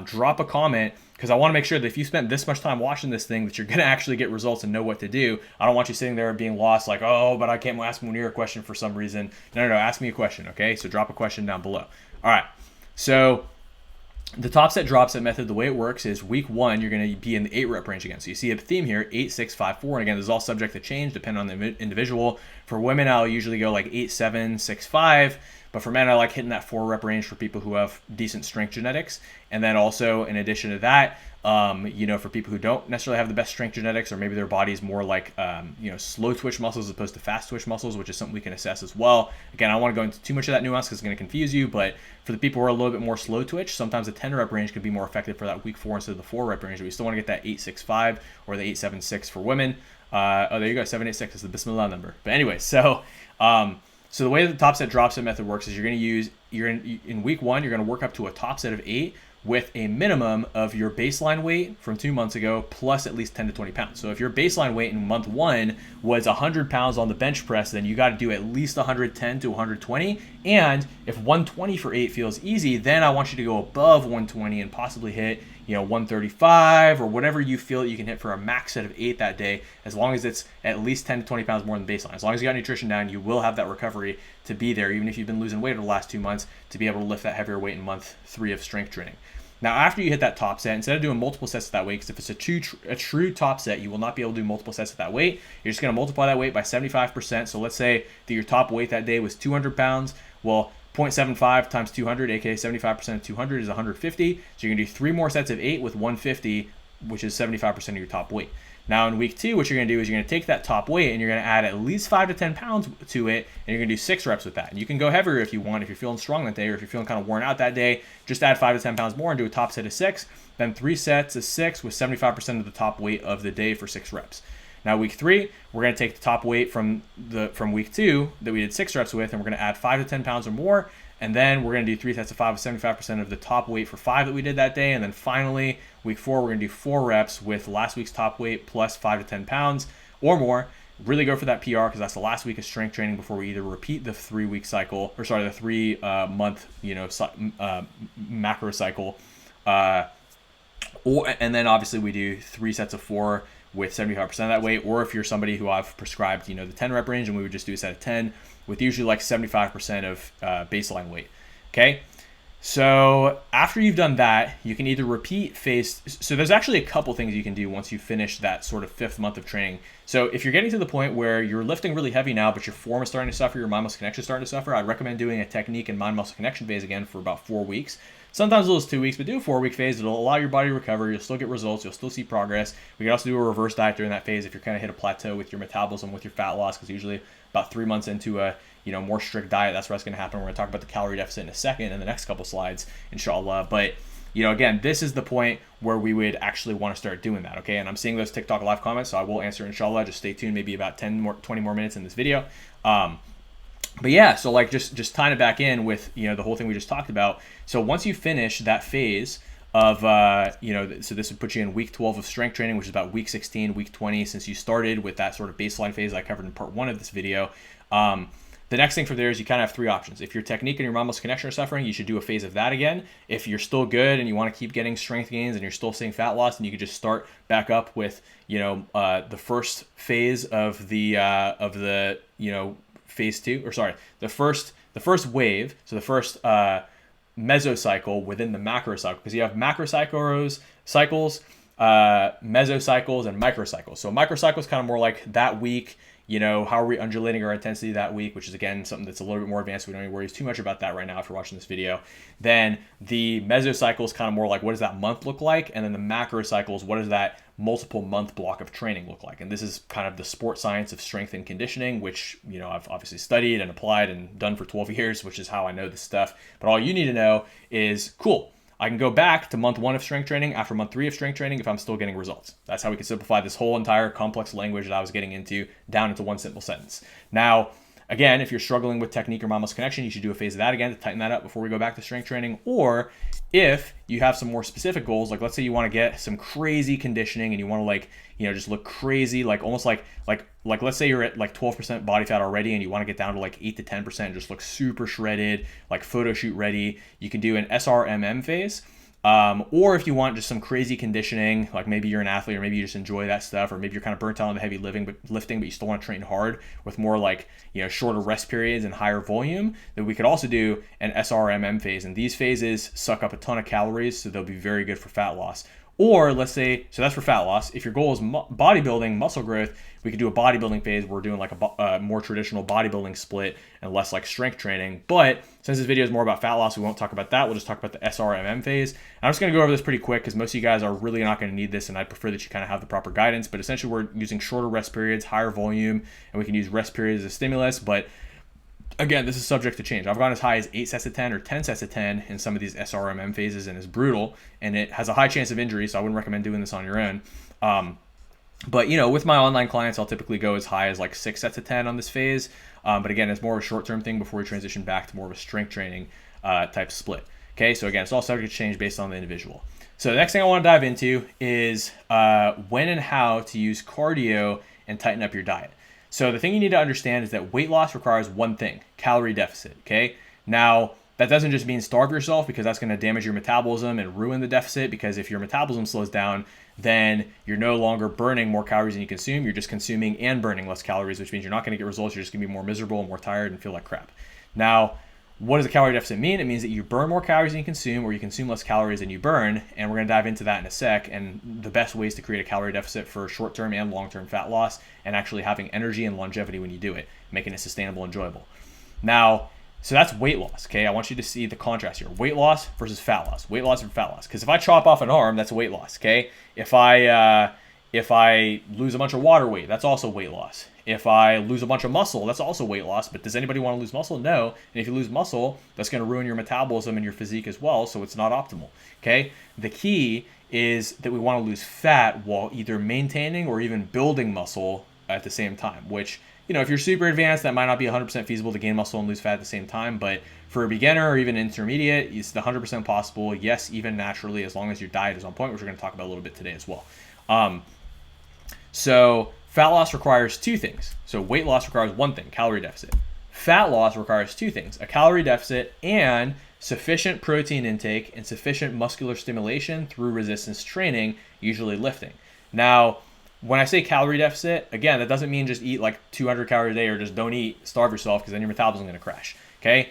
Drop a comment, because I want to make sure that if you spent this much time watching this thing, that you're going to actually get results and know what to do. I don't want you sitting there being lost like, oh, but I can't ask Munir a question for some reason. No, ask me a question, okay? So drop a question down below. All right, so the top set drop set method, the way it works is week 1, you're going to be in the 8 rep range again. So you see a theme here, 8, 6, 5, 4. And again, this is all subject to change depending on the individual. For women, I'll usually go like 8, 7, 6, 5. But for men, I like hitting that 4 rep range for people who have decent strength genetics. And then also, in addition to that, for people who don't necessarily have the best strength genetics, or maybe their body's more like, slow twitch muscles as opposed to fast twitch muscles, which is something we can assess as well. Again, I don't want to go into too much of that nuance because it's going to confuse you, but for the people who are a little bit more slow twitch, sometimes the 10 rep range could be more effective for that week 4 instead of the 4 rep range. But we still want to get that 8, 6, 5 or the 8, 7, 6 for women. There you go, 7, 8, 6 is the Bismillah number. But anyway, so the way the top set drop set method works is in week 1, you're going to work up to a top set of 8 with a minimum of your baseline weight from 2 months ago plus at least 10 to 20 pounds. So if your baseline weight in month 1 was 100 pounds on the bench press, then you got to do at least 110 to 120. And if 120 for 8 feels easy, then I want you to go above 120 and possibly hit 135 or whatever you feel that you can hit for a max set of 8 that day, as long as it's at least 10 to 20 pounds more than baseline. As long as you got nutrition down, you will have that recovery to be there, even if you've been losing weight over the last 2 months, to be able to lift that heavier weight in month 3 of strength training. Now, after you hit that top set, instead of doing multiple sets at that weight, because if it's a true top set, you will not be able to do multiple sets at that weight. You're just going to multiply that weight by 75%. So let's say that your top weight that day was 200 pounds. Well, 0.75 times 200, aka 75% of 200 is 150. So you're going to do 3 more sets of 8 with 150, which is 75% of your top weight. Now in week 2, what you're going to do is you're going to take that top weight and you're going to add at least 5 to 10 pounds to it, and you're going to do 6 reps with that. And you can go heavier if you want, if you're feeling strong that day, or if you're feeling kind of worn out that day, just add 5 to 10 pounds more and do a top set of 6, then 3 sets of 6 with 75% of the top weight of the day for 6 reps. Now week 3, we're going to take the top weight from week 2 that we did 6 reps with, and we're going to add 5 to 10 pounds or more. And then we're going to do 3 sets of 5 with 75% of the top weight for 5 that we did that day. And then finally, week 4, we're going to do 4 reps with last week's top weight plus 5 to 10 pounds or more. Really go for that PR, because that's the last week of strength training before we either repeat the 3-week cycle, or sorry, the 3-month macro cycle. And then obviously we do 3 sets of 4 with 75% of that weight. Or if you're somebody who I've prescribed, the 10 rep range, and we would just do a set of 10 with usually like 75% of baseline weight. Okay. So after you've done that, you can either repeat phase. So there's actually a couple things you can do once you finish that sort of 5th month of training. So if you're getting to the point where you're lifting really heavy now, but your form is starting to suffer, your mind muscle connection is starting to suffer, I'd recommend doing a technique and mind muscle connection phase again for about 4 weeks. Sometimes those 2 weeks, but do a 4-week phase. It'll allow your body to recover. You'll still get results. You'll still see progress. We can also do a reverse diet during that phase if you're kind of hit a plateau with your metabolism, with your fat loss, because usually about 3 months into a more strict diet, that's where it's going to happen. We're going to talk about the calorie deficit in a second in the next couple slides, inshallah. But again, this is the point where we would actually want to start doing that. Okay, and I'm seeing those TikTok live comments, so I will answer inshallah. Just stay tuned, maybe about 20 more minutes in this video. But yeah, so like just tying it back in with the whole thing we just talked about. So once you finish that phase of, so this would put you in week 12 of strength training, which is about week 16, week 20, since you started with that sort of baseline phase I covered in part 1 of this video. The next thing from there is you kind of have 3 options. If your technique and your mind-muscle connection are suffering, you should do a phase of that again. If you're still good and you want to keep getting strength gains and you're still seeing fat loss, then you could just start back up with, the first phase of the phase 2, or sorry, the first wave. So the first mesocycle within the macrocycle, because you have macrocycles, mesocycles, and microcycles. So microcycle is kind of more like that week. How are we undulating our intensity that week, which is, again, something that's a little bit more advanced. We don't need to worry too much about that right now if you're watching this video. Then the mesocycle is kind of more like, what does that month look like? And then the macrocycles, what does that multiple month block of training look like? And this is kind of the sports science of strength and conditioning, which, I've obviously studied and applied and done for 12 years, which is how I know this stuff. But all you need to know is, cool, I can go back to month 1 of strength training after month 3 of strength training if I'm still getting results. That's how we can simplify this whole entire complex language that I was getting into down into one simple sentence. Now, again, if you're struggling with technique or mind-muscle connection, you should do a phase of that again to tighten that up before we go back to strength training. Or if you have some more specific goals, like let's say you want to get some crazy conditioning and you want to just look crazy, like almost like let's say you're at like 12% body fat already and you want to get down to like 8 to 10% and just look super shredded, like photo shoot ready, you can do an SRMM phase. Or if you want just some crazy conditioning, like maybe you're an athlete or maybe you just enjoy that stuff, or maybe you're kind of burnt out on the heavy lifting, but you still want to train hard with more like, shorter rest periods and higher volume, then we could also do an SRMM phase. And these phases suck up a ton of calories, so they'll be very good for fat loss. Or let's say, so that's for fat loss. If your goal is bodybuilding, muscle growth, we could do a bodybuilding phase where we're doing like a more traditional bodybuilding split and less like strength training. But since this video is more about fat loss, we won't talk about that. We'll just talk about the SRMM phase. And I'm just going to go over this pretty quick because most of you guys are really not going to need this, and I prefer that you kind of have the proper guidance. But essentially, we're using shorter rest periods, higher volume, and we can use rest periods as a stimulus. But again, this is subject to change. I've gone as high as 8 sets of 10 or 10 sets of 10 in some of these SRMM phases, and it's brutal, and it has a high chance of injury, so I wouldn't recommend doing this on your own. But with my online clients, I'll typically go as high as like 6 sets of 10 on this phase. But again, it's more of a short-term thing before we transition back to more of a strength training type split. Okay, so again, it's all subject to change based on the individual. So the next thing I want to dive into is when and how to use cardio and tighten up your diet. So the thing you need to understand is that weight loss requires one thing: calorie deficit, okay? Now, that doesn't just mean starve yourself, because that's going to damage your metabolism and ruin the deficit, because if your metabolism slows down, then you're no longer burning more calories than you consume. You're just consuming and burning less calories, which means you're not going to get results. You're just going to be more miserable and more tired and feel like crap. Now, what does a calorie deficit mean? It means that you burn more calories than you consume, or you consume less calories than you burn, and we're going to dive into that in a sec, and the best ways to create a calorie deficit for short-term and long-term fat loss, and actually having energy and longevity when you do it, making it sustainable and enjoyable. Now, so that's weight loss, okay? I want you to see the contrast here. Weight loss versus fat loss. Weight loss versus fat loss. Because if I chop off an arm, that's weight loss, okay? If I lose a bunch of water weight, that's also weight loss. If I lose a bunch of muscle, that's also weight loss. But does anybody want to lose muscle? No. And if you lose muscle, that's going to ruin your metabolism and your physique as well, so it's not optimal, okay? The key is that we want to lose fat while either maintaining or even building muscle at the same time, which, if you're super advanced, that might not be 100% feasible to gain muscle and lose fat at the same time. But for a beginner or even intermediate, it's 100% possible. Yes, even naturally, as long as your diet is on point, which we're going to talk about a little bit today as well. So fat loss requires 2 things. So weight loss requires one thing: calorie deficit. Fat loss requires 2 things: a calorie deficit and sufficient protein intake and sufficient muscular stimulation through resistance training, usually lifting. Now, when I say calorie deficit, again, that doesn't mean just eat like 200 calories a day or just don't eat, starve yourself, because then your metabolism is going to crash, okay?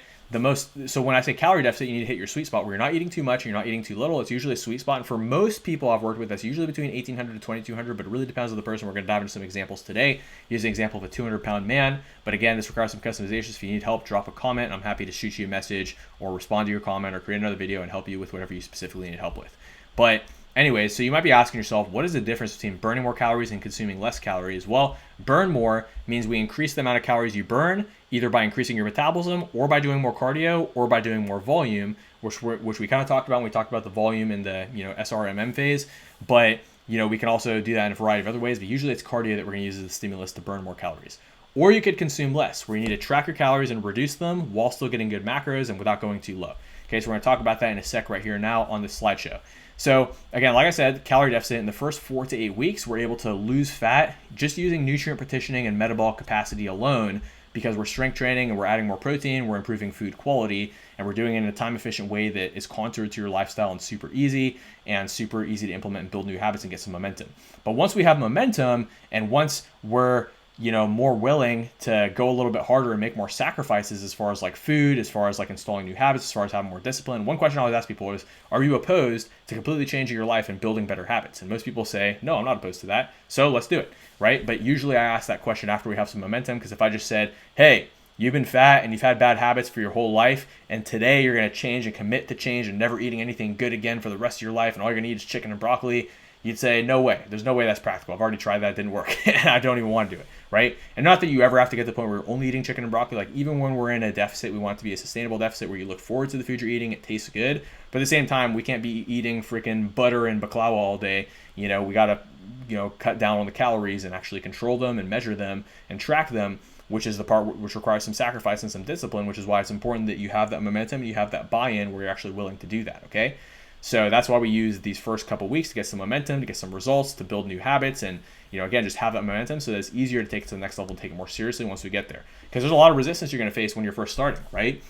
So when I say calorie deficit, you need to hit your sweet spot where you're not eating too much and you're not eating too little. It's usually a sweet spot. And for most people I've worked with, that's usually between 1,800 to 2,200, but it really depends on the person. We're going to dive into some examples today. Use an example of a 200-pound man. But again, this requires some customizations. If you need help, drop a comment. I'm happy to shoot you a message or respond to your comment or create another video and help you with whatever you specifically need help with. But anyways, so you might be asking yourself, what is the difference between burning more calories and consuming less calories? Well, burn more means we increase the amount of calories you burn, either by increasing your metabolism or by doing more cardio or by doing more volume, which we kind of talked about when we talked about the volume in the SRMM phase. But we can also do that in a variety of other ways, but usually it's cardio that we're going to use as a stimulus to burn more calories. Or you could consume less, where you need to track your calories and reduce them while still getting good macros and without going too low. Okay, so we're going to talk about that in a sec right here now on this slideshow. So again, like I said, calorie deficit in the first 4 to 8 weeks, we're able to lose fat just using nutrient partitioning and metabolic capacity alone, because we're strength training and we're adding more protein, we're improving food quality, and we're doing it in a time efficient way that is contoured to your lifestyle and super easy to implement and build new habits and get some momentum. But once we have momentum, and once we're more willing to go a little bit harder and make more sacrifices as far as like food, as far as like installing new habits, as far as having more discipline. One question I always ask people is, are you opposed to completely changing your life and building better habits? And most people say, no, I'm not opposed to that. So let's do it, right? But usually I ask that question after we have some momentum, because if I just said, hey, you've been fat and you've had bad habits for your whole life, and today you're going to change and commit to change and never eating anything good again for the rest of your life, and all you're going to eat is chicken and broccoli, you'd say, no way. There's no way that's practical. I've already tried that. It didn't work. And I don't even want to do it, right? And not that you ever have to get to the point where you're only eating chicken and broccoli. Like, even when we're in a deficit, we want it to be a sustainable deficit where you look forward to the food you're eating. It tastes good. But at the same time, we can't be eating freaking butter and baklava all day. We got to, cut down on the calories and actually control them and measure them and track them, which is the part which requires some sacrifice and some discipline, which is why it's important that you have that momentum and you have that buy-in where you're actually willing to do that, okay? So that's why we use these first couple weeks to get some momentum, to get some results, to build new habits, and again, just have that momentum so that it's easier to take it to the next level and take it more seriously once we get there. Because there's a lot of resistance you're going to face when you're first starting, right?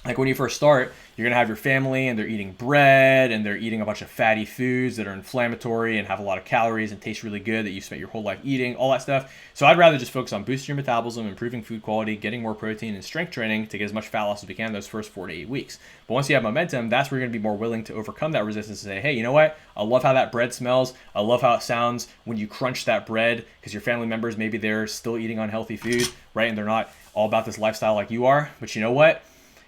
Like when you first start, you're going to have your family and they're eating bread and they're eating a bunch of fatty foods that are inflammatory and have a lot of calories and taste really good that you spent your whole life eating, all that stuff. So I'd rather just focus on boosting your metabolism, improving food quality, getting more protein, and strength training to get as much fat loss as we can those first 4 to 8 weeks. But once you have momentum, that's where you're going to be more willing to overcome that resistance and say, hey, you know what? I love how that bread smells. I love how it sounds when you crunch that bread, because your family members, maybe they're still eating unhealthy food, right? And they're not all about this lifestyle like you are. But you know what?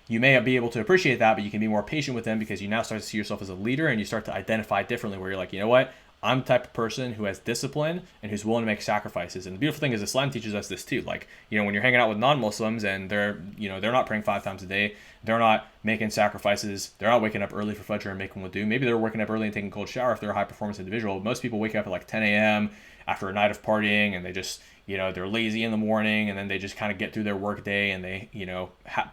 You may be able to appreciate that, but you can be more patient with them because you now start to see yourself as a leader and you start to identify differently where you're like, you know what? I'm the type of person who has discipline and who's willing to make sacrifices. And the beautiful thing is Islam teaches us this too. Like, when you're hanging out with non-Muslims and they're not praying 5 times a day, they're not making sacrifices, they're not waking up early for Fajr and making wudu. Maybe they're waking up early and taking a cold shower if they're a high performance individual. Most people wake up at like 10 a.m. after a night of partying and they just, they're lazy in the morning and then they just kind of get through their work day and they,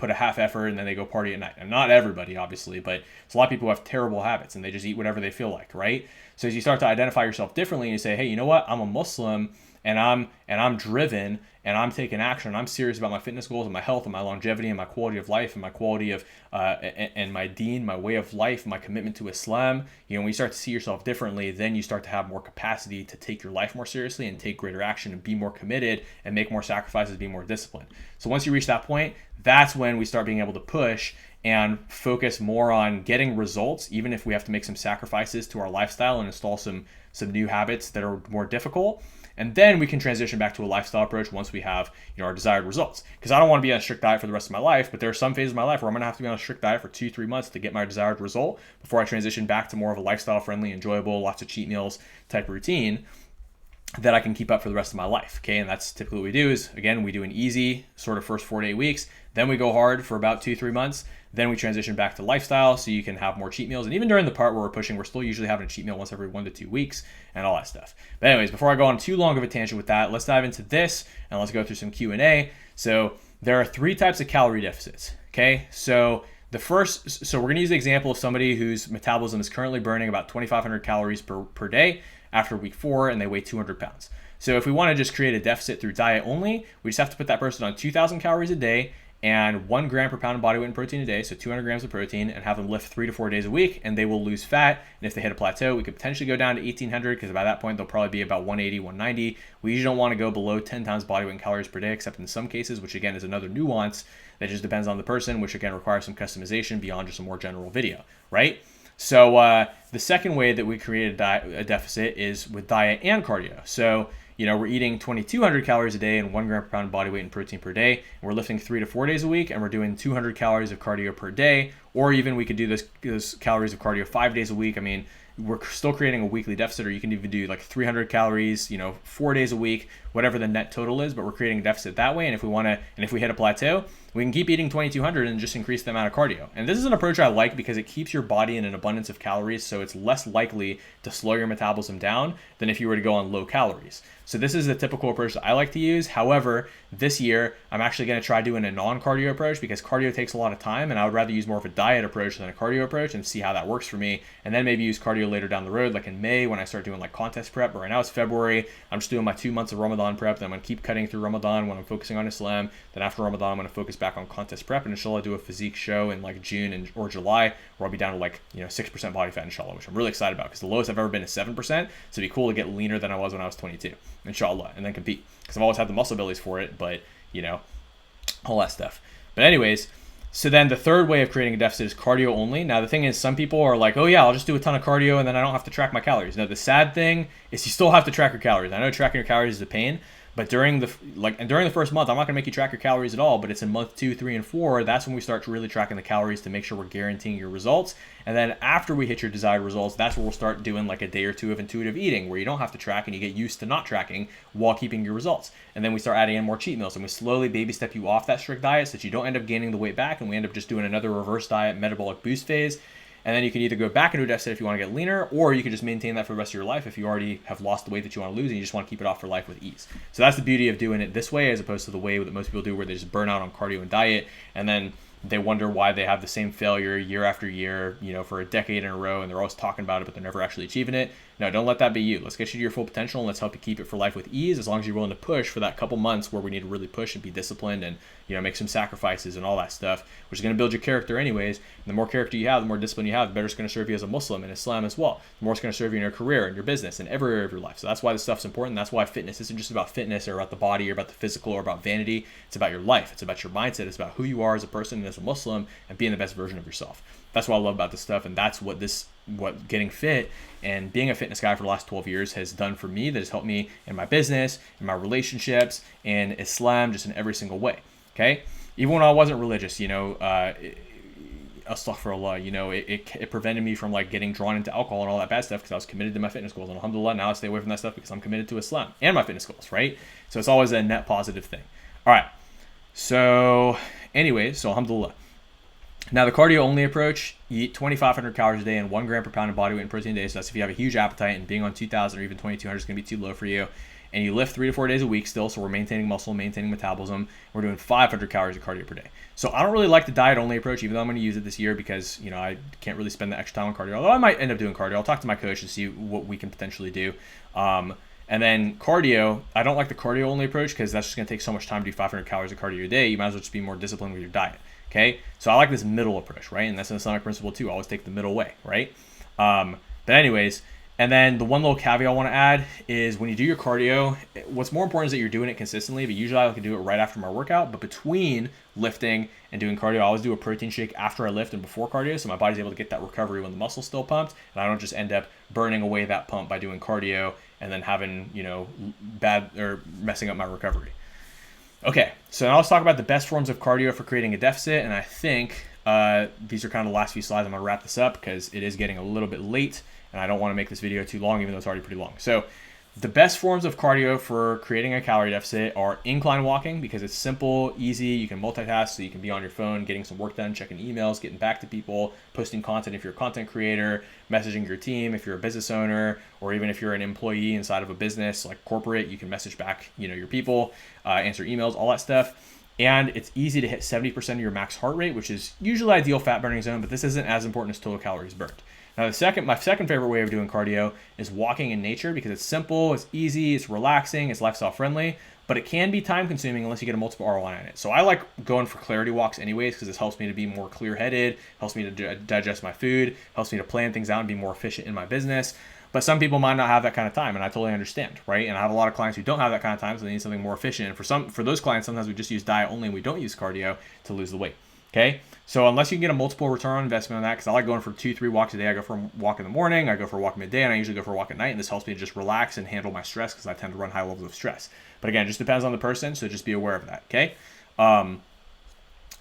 put a half effort and then they go party at night. And not everybody, obviously, but it's a lot of people who have terrible habits and they just eat whatever they feel like, right? So as you start to identify yourself differently and you say, hey, you know what? I'm a Muslim and I'm driven and I'm taking action and I'm serious about my fitness goals and my health and my longevity and my quality of life and my quality of and my deen, my way of life, my commitment to Islam. When you start to see yourself differently, then you start to have more capacity to take your life more seriously and take greater action and be more committed and make more sacrifices, be more disciplined. So once you reach that point, that's when we start being able to push and focus more on getting results, even if we have to make some sacrifices to our lifestyle and install some new habits that are more difficult. And then we can transition back to a lifestyle approach once we have our desired results. Because I don't want to be on a strict diet for the rest of my life, but there are some phases of my life where I'm going to have to be on a strict diet for 2-3 months to get my desired result before I transition back to more of a lifestyle-friendly, enjoyable, lots of cheat meals type routine that I can keep up for the rest of my life. Okay, and that's typically what we do is, again, we do an easy sort of first 4 to 8 weeks, then we go hard for about 2-3 months, then we transition back to lifestyle so you can have more cheat meals. And even during the part where we're pushing, we're still usually having a cheat meal once every 1 to 2 weeks and all that stuff. But anyways, before I go on too long of a tangent with that, let's dive into this and let's go through some Q&A. So there are 3 types of calorie deficits, okay? So we're going to use the example of somebody whose metabolism is currently burning about 2,500 calories per day after week 4 and they weigh 200 pounds. So if we want to just create a deficit through diet only, we just have to put that person on 2,000 calories a day and 1 gram per pound of body weight in protein a day, so 200 grams of protein, and have them lift 3 to 4 days a week, and they will lose fat. And if they hit a plateau, we could potentially go down to 1,800, because by that point, they'll probably be about 180, 190. We usually don't want to go below 10 times body weight in calories per day, except in some cases, which again is another nuance that just depends on the person, which again requires some customization beyond just a more general video, right? So the second way that we create a deficit is with diet and cardio. So we're eating 2,200 calories a day and 1 gram per pound of body weight in protein per day. And we're lifting 3 to 4 days a week, and we're doing 200 calories of cardio per day. Or even we could do those calories of cardio 5 days a week. I mean, we're still creating a weekly deficit, or you can even do like 300 calories, 4 days a week, whatever the net total is, but we're creating a deficit that way. And if we hit a plateau, we can keep eating 2,200 and just increase the amount of cardio. And this is an approach I like because it keeps your body in an abundance of calories, so it's less likely to slow your metabolism down than if you were to go on low calories. So this is the typical approach that I like to use. However, this year, I'm actually going to try doing a non-cardio approach because cardio takes a lot of time, and I would rather use more of a diet approach than a cardio approach and see how that works for me. And then maybe use cardio later down the road, like in May when I start doing like contest prep. But right now it's February. I'm just doing my 2 months of Ramadan prep. Then I'm going to keep cutting through Ramadan when I'm focusing on Islam. Then after Ramadan, I'm going to focus back on contest prep. And inshallah, do a physique show in like June or July where I'll be down to like, 6% body fat, inshallah, which I'm really excited about because the lowest I've ever been is 7%. So it'd be cool to get leaner than I was when I was 22, inshallah, and then compete because I've always had the muscle abilities for it, but all that stuff. But anyways, so then the third way of creating a deficit is cardio only. Now the thing is, some people are like, oh yeah, I'll just do a ton of cardio and then I don't have to track my calories. Now the sad thing is you still have to track your calories. I know tracking your calories is a pain, but during the first month, I'm not gonna make you track your calories at all, but it's in month 2, 3, and 4, that's when we start really tracking the calories to make sure we're guaranteeing your results. And then after we hit your desired results, that's where we'll start doing like a day or two of intuitive eating where you don't have to track and you get used to not tracking while keeping your results. And then we start adding in more cheat meals and we slowly baby step you off that strict diet so that you don't end up gaining the weight back and we end up just doing another reverse diet metabolic boost phase. And then you can either go back into a deficit if you want to get leaner, or you can just maintain that for the rest of your life if you already have lost the weight that you want to lose and you just want to keep it off for life with ease. So that's the beauty of doing it this way as opposed to the way that most people do where they just burn out on cardio and diet and then they wonder why they have the same failure year after year, for a decade in a row, and they're always talking about it, but they're never actually achieving it. No, don't let that be you. Let's get you to your full potential and let's help you keep it for life with ease as long as you're willing to push for that couple months where we need to really push and be disciplined and, make some sacrifices and all that stuff, which is going to build your character anyways. And the more character you have, the more discipline you have, the better it's going to serve you as a Muslim in Islam as well. The more it's going to serve you in your career, in your business, in every area of your life. So that's why this stuff's important. That's why fitness isn't just about fitness or about the body or about the physical or about vanity. It's about your life. It's about your mindset. It's about who you are as a person and as a Muslim and being the best version of yourself. That's what I love about this stuff, and that's what getting fit and being a fitness guy for the last 12 years has done for me. That has helped me in my business, in my relationships, in Islam, just in every single way. Okay, even when I wasn't religious, astaghfirullah, it prevented me from like getting drawn into alcohol and all that bad stuff because I was committed to my fitness goals. And alhamdulillah, now I stay away from that stuff because I'm committed to Islam and my fitness goals, right? So it's always a net positive thing. All right. So anyways, alhamdulillah. Now the cardio only approach, you eat 2,500 calories a day and 1 gram per pound of body weight in protein a day. So that's if you have a huge appetite and being on 2,000 or even 2,200 is going to be too low for you. And you lift 3 to 4 days a week still. So we're maintaining muscle, maintaining metabolism. We're doing 500 calories of cardio per day. So I don't really like the diet only approach, even though I'm going to use it this year because, I can't really spend the extra time on cardio. Although I might end up doing cardio. I'll talk to my coach and see what we can potentially do. And then cardio, I don't like the cardio only approach because that's just going to take so much time to do 500 calories of cardio a day. You might as well just be more disciplined with your diet. Okay, so I like this middle approach, right? And that's an Islamic principle too. Always take the middle way, right? But anyways, and then the one little caveat I want to add is when you do your cardio, what's more important is that you're doing it consistently. But usually I like to do it right after my workout. But between lifting and doing cardio, I always do a protein shake after I lift and before cardio, so my body's able to get that recovery when the muscle's still pumped, and I don't just end up burning away that pump by doing cardio and then having bad or messing up my recovery. Okay, so now let's talk about the best forms of cardio for creating a deficit, and I think these are kind of the last few slides. I'm going to wrap this up because it is getting a little bit late, and I don't want to make this video too long, even though it's already pretty long. So the best forms of cardio for creating a calorie deficit are incline walking because it's simple, easy, you can multitask, so you can be on your phone, getting some work done, checking emails, getting back to people, posting content if you're a content creator, messaging your team if you're a business owner, or even if you're an employee inside of a business like corporate, you can message back, your people, answer emails, all that stuff. And it's easy to hit 70% of your max heart rate, which is usually ideal fat burning zone, but this isn't as important as total calories burned. Now, my second favorite way of doing cardio is walking in nature because it's simple, it's easy, it's relaxing, it's lifestyle friendly, but it can be time consuming unless you get a multiple ROI on it. So I like going for clarity walks anyways because this helps me to be more clear headed, helps me to digest my food, helps me to plan things out and be more efficient in my business. But some people might not have that kind of time, and I totally understand, right? And I have a lot of clients who don't have that kind of time, so they need something more efficient. And for those clients, sometimes we just use diet only and we don't use cardio to lose the weight. Okay, so unless you can get a multiple return on investment on that, because I like going for 2-3 walks a day. I go for a walk in the morning, I go for a walk midday, and I usually go for a walk at night. And this helps me to just relax and handle my stress because I tend to run high levels of stress. But again, it just depends on the person, so just be aware of that. Okay.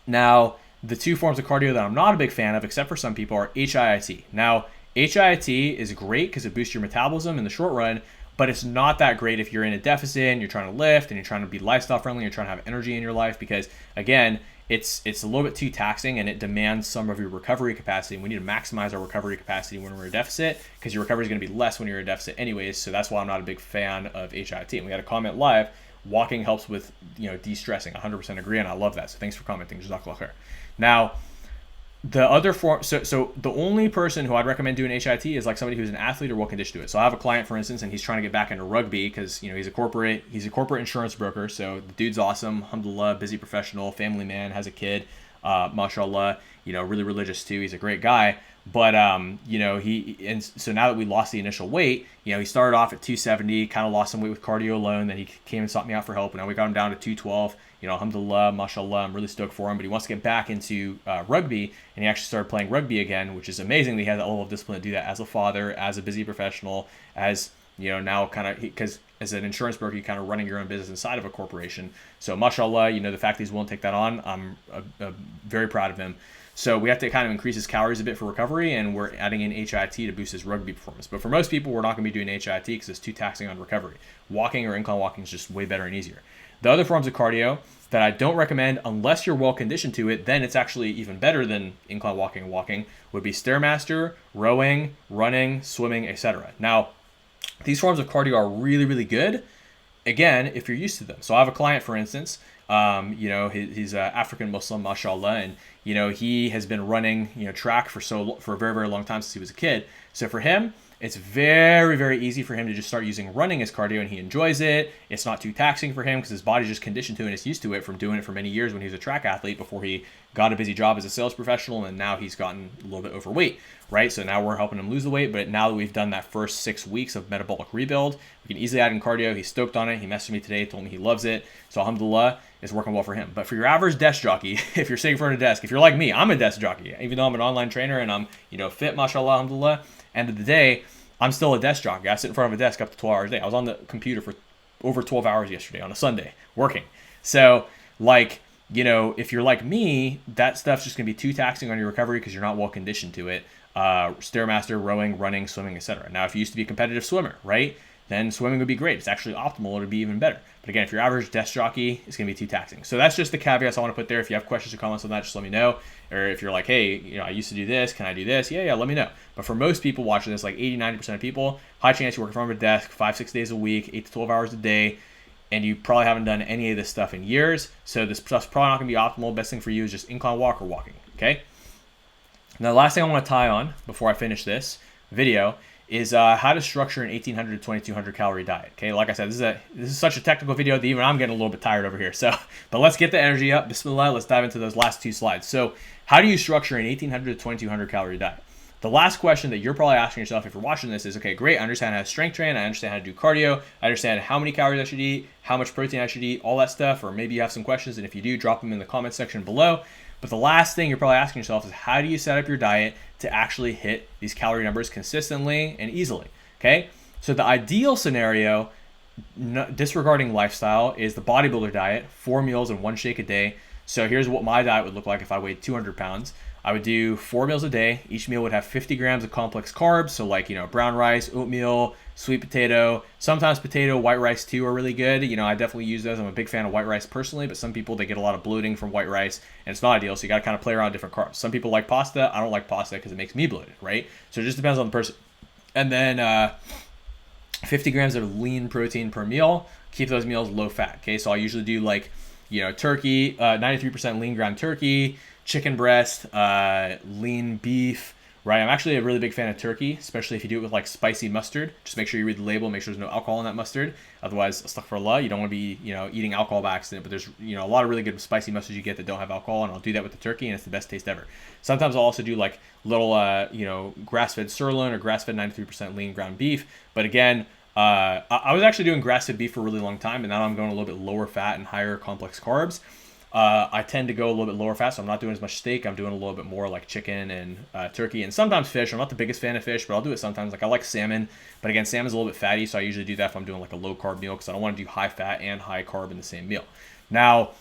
Now, the two forms of cardio that I'm not a big fan of, except for some people, are HIIT. Now, HIIT is great because it boosts your metabolism in the short run, but it's not that great if you're in a deficit and you're trying to lift and you're trying to be lifestyle friendly, you're trying to have energy in your life because, again, it's a little bit too taxing and it demands some of your recovery capacity. And we need to maximize our recovery capacity when we're in a deficit because your recovery is going to be less when you're in a deficit anyways. So that's why I'm not a big fan of HIIT. And we got a comment live. Walking helps with de-stressing. 100% agree, and I love that. So thanks for commenting. Jazakallah khair. Now, The other form, so the only person who I'd recommend doing HIT is like somebody who's an athlete or well conditioned to it. So I have a client, for instance, and he's trying to get back into rugby because he's a corporate insurance broker. So the dude's awesome, alhamdulillah, busy professional, family man, has a kid, mashallah, really religious too. He's a great guy. But and so now that we lost the initial weight, he started off at 270, kind of lost some weight with cardio alone. Then he came and sought me out for help, and now we got him down to 212. Alhamdulillah, mashallah, I'm really stoked for him. But he wants to get back into rugby, and he actually started playing rugby again, which is amazing that he has that level of discipline to do that as a father, as a busy professional, as now kind of because as an insurance broker, you're kind of running your own business inside of a corporation. So mashallah, the fact that he's willing to take that on, I'm very proud of him. So we have to kind of increase his calories a bit for recovery, and we're adding in HIT to boost his rugby performance. But for most people, we're not going to be doing HIT because it's too taxing on recovery. Walking or incline walking is just way better and easier. The other forms of cardio that I don't recommend unless you're well conditioned to it, then it's actually even better than incline walking and walking, would be Stairmaster, rowing, running, swimming, etc. Now, these forms of cardio are really, really good, again, if you're used to them. So I have a client, for instance, he's an African Muslim, mashallah, and he has been running track for a very, very long time since he was a kid. So for him, it's very, very easy for him to just start using running as cardio, and he enjoys it. It's not too taxing for him because his body's just conditioned to it and is used to it from doing it for many years when he was a track athlete before he got a busy job as a sales professional, and now he's gotten a little bit overweight, right? So now we're helping him lose the weight, but now that we've done that first 6 weeks of metabolic rebuild, we can easily add in cardio. He's stoked on it. He messaged me today, told me he loves it. So alhamdulillah, it's working well for him. But for your average desk jockey, if you're sitting in front of a desk, if you're like me, I'm a desk jockey, even though I'm an online trainer and I'm fit, mashallah, alhamdulillah, end of the day, I'm still a desk jockey. I sit in front of a desk up to 12 hours a day. I was on the computer for over 12 hours yesterday on a Sunday working. So if you're like me, that stuff's just going to be too taxing on your recovery because you're not well conditioned to it. Stairmaster, rowing, running, swimming, etc. Now, if you used to be a competitive swimmer, right, then swimming would be great. It's actually optimal. It would be even better. But again, if you're average desk jockey, it's going to be too taxing. So that's just the caveats I want to put there. If you have questions or comments on that, just let me know. Or if you're like, hey, I used to do this. Can I do this? Yeah, let me know. But for most people watching this, like 80, 90% of people, high chance you work in front of a desk 5-6 days a week, 8 to 12 hours a day, and you probably haven't done any of this stuff in years. So this stuff's probably not going to be optimal. Best thing for you is just incline walk or walking, okay? Now, the last thing I want to tie on before I finish this video is how to structure an 1,800 to 2,200 calorie diet. Okay, like I said, this is such a technical video that even I'm getting a little bit tired over here. So, but let's get the energy up. Bismillah, let's dive into those last 2 slides. So, how do you structure an 1,800 to 2,200 calorie diet? The last question that you're probably asking yourself if you're watching this is, okay, great, I understand how to strength train, I understand how to do cardio, I understand how many calories I should eat, how much protein I should eat, all that stuff, or maybe you have some questions, and if you do, drop them in the comment section below. But the last thing you're probably asking yourself is, how do you set up your diet to actually hit these calorie numbers consistently and easily? Okay, so the ideal scenario, disregarding lifestyle, is the bodybuilder diet, 4 meals and 1 shake a day. So here's what my diet would look like if I weighed 200 pounds. I would do 4 meals a day. Each meal would have 50 grams of complex carbs. So like, brown rice, oatmeal, sweet potato, sometimes potato, white rice too are really good. I definitely use those. I'm a big fan of white rice personally, but some people, they get a lot of bloating from white rice and it's not ideal. So you got to kind of play around with different carbs. Some people like pasta. I don't like pasta because it makes me bloated, right? So it just depends on the person. And then 50 grams of lean protein per meal. Keep those meals low fat. Okay. So I usually do turkey, 93% lean ground turkey, chicken breast, lean beef, right? I'm actually a really big fan of turkey, especially if you do it with spicy mustard. Just make sure you read the label, make sure there's no alcohol in that mustard. Otherwise, astaghfirullah, you don't want to be, eating alcohol by accident. But there's, a lot of really good spicy mustards you get that don't have alcohol, and I'll do that with the turkey, and it's the best taste ever. Sometimes I'll also do little, grass-fed sirloin or grass-fed 93% lean ground beef. But again, I was actually doing grass-fed beef for a really long time, and now I'm going a little bit lower fat and higher complex carbs. I tend to go a little bit lower fat, so I'm not doing as much steak. I'm doing a little bit more like chicken and turkey, and sometimes fish. I'm not the biggest fan of fish, but I'll do it sometimes. I like salmon, but again, salmon's a little bit fatty, so I usually do that if I'm doing a low carb meal because I don't want to do high fat and high carb in the same meal. Now,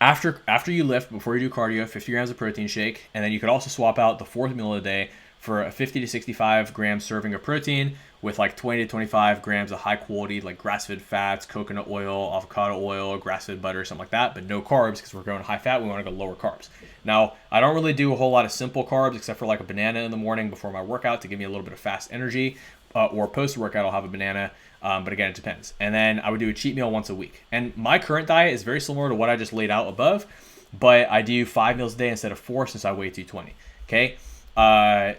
after you lift, before you do cardio, 50 grams of protein shake, and then you could also swap out the 4th meal of the day for a 50 to 65 gram serving of protein with 20 to 25 grams of high quality grass-fed fats, coconut oil, avocado oil, grass-fed butter, something like that, but no carbs because we're going high fat. We want to go lower carbs. Now, I don't really do a whole lot of simple carbs except for a banana in the morning before my workout to give me a little bit of fast energy, or post-workout I'll have a banana, but again, it depends. And then I would do a cheat meal once a week. And my current diet is very similar to what I just laid out above. but I do 5 meals a day instead of 4 since I weigh 220. Okay.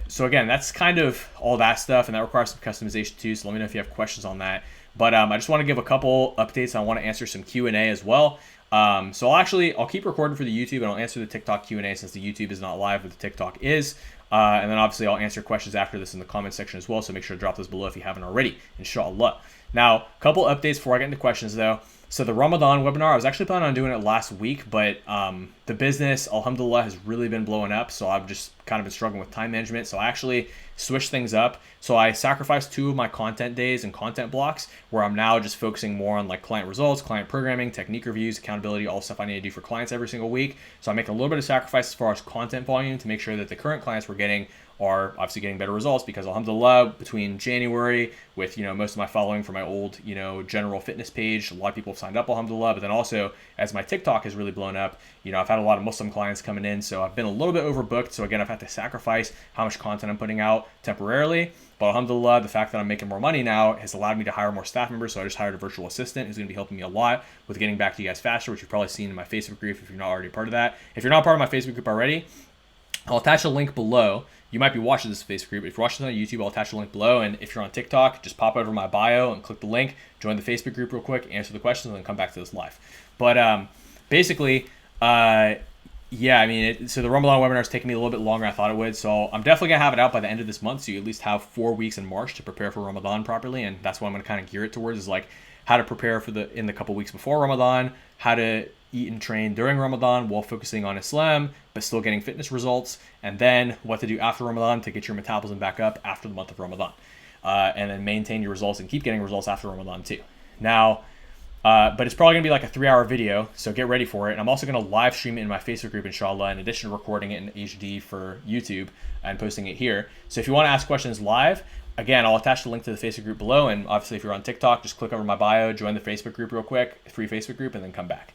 So again, that's kind of all that stuff, and that requires some customization too. So let me know if you have questions on that. But I just want to give a couple updates. I want to answer some Q&A as well. So I'll keep recording for the YouTube, and I'll answer the TikTok Q&A since the YouTube is not live, but the TikTok is. And then obviously I'll answer questions after this in the comment section as well. So make sure to drop those below if you haven't already, inshallah. Now, a couple updates before I get into questions though. So the Ramadan webinar, I was actually planning on doing it last week, but the business, alhamdulillah, has really been blowing up. So I've just kind of been struggling with time management. So I actually switched things up. So I sacrificed 2 of my content days and content blocks where I'm now just focusing more on like client results, client programming, technique reviews, accountability, all the stuff I need to do for clients every single week. So I'm making a little bit of sacrifice as far as content volume to make sure that the current clients we're getting are obviously getting better results, because alhamdulillah, between January with, most of my following from my old, general fitness page, a lot of people have signed up, alhamdulillah, but then also as my TikTok has really blown up, I've had a lot of Muslim clients coming in, so I've been a little bit overbooked. So again, I've had to sacrifice how much content I'm putting out temporarily, but alhamdulillah, the fact that I'm making more money now has allowed me to hire more staff members. So I just hired a virtual assistant who's going to be helping me a lot with getting back to you guys faster, which you've probably seen in my Facebook group if you're not already part of that. If you're not part of my Facebook group already, I'll attach a link below. You might be watching this Facebook group. If you're watching this on YouTube, I'll attach a link below. And if you're on TikTok, just pop over my bio and click the link, join the Facebook group real quick, answer the questions, and then come back to this live. But basically, so the Ramadan webinar is taking me a little bit longer than I thought it would. So I'm definitely going to have it out by the end of this month. So you at least have 4 weeks in March to prepare for Ramadan properly. And that's what I'm going to kind of gear it towards, is like how to prepare for in the couple weeks before Ramadan, how to eat and train during Ramadan while focusing on Islam, but still getting fitness results, and then what to do after Ramadan to get your metabolism back up after the month of Ramadan, and then maintain your results and keep getting results after Ramadan too. Now, but it's probably gonna be like a 3-hour video, so get ready for it. And I'm also gonna live stream it in my Facebook group, inshallah, in addition to recording it in HD for YouTube and posting it here. So if you want to ask questions live, again, I'll attach the link to the Facebook group below, and obviously if you're on TikTok, just click over my bio, join the Facebook group real quick, free Facebook group, and then come back.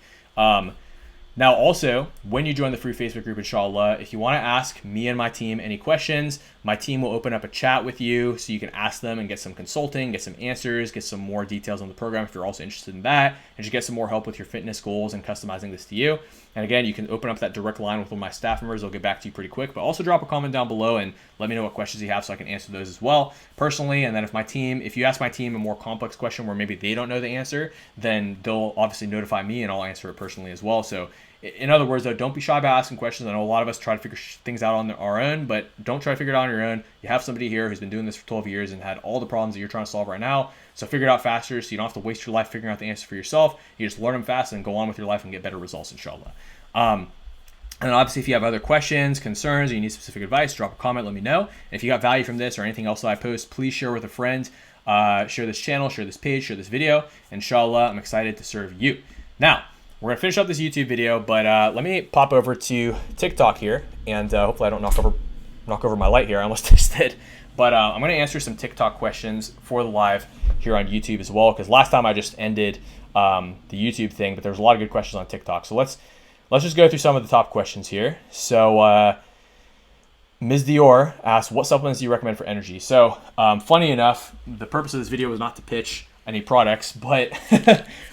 Now also, when you join the free Facebook group, inshallah, if you want to ask me and my team any questions, my team will open up a chat with you so you can ask them and get some consulting, get some answers, get some more details on the program if you're also interested in that, and just get some more help with your fitness goals and customizing this to you. And again, you can open up that direct line with one of my staff members. They'll get back to you pretty quick, but also drop a comment down below and let me know what questions you have so I can answer those as well personally. And then if you ask my team a more complex question where maybe they don't know the answer, then they'll obviously notify me and I'll answer it personally as well. So in other words, though, don't be shy about asking questions. I know a lot of us try to figure things out on our own, but don't try to figure it out on your own. You have somebody here who's been doing this for 12 years and had all the problems that you're trying to solve right now. So figure it out faster so you don't have to waste your life figuring out the answer for yourself. You just learn them fast and go on with your life and get better results, inshallah. And obviously, if you have other questions, concerns, or you need specific advice, drop a comment, let me know. And if you got value from this or anything else that I post, please share with a friend. Share this channel, share this page, share this video. Inshallah, I'm excited to serve you. Now, we're going to finish up this YouTube video, but let me pop over to TikTok here, and hopefully I don't knock over my light here. I almost just did. But I'm going to answer some TikTok questions for the live here on YouTube as well, because last time I just ended the YouTube thing, but there's a lot of good questions on TikTok. So let's just go through some of the top questions here. So Ms. Dior asked, what supplements do you recommend for energy? So funny enough, the purpose of this video was not to pitch any products, but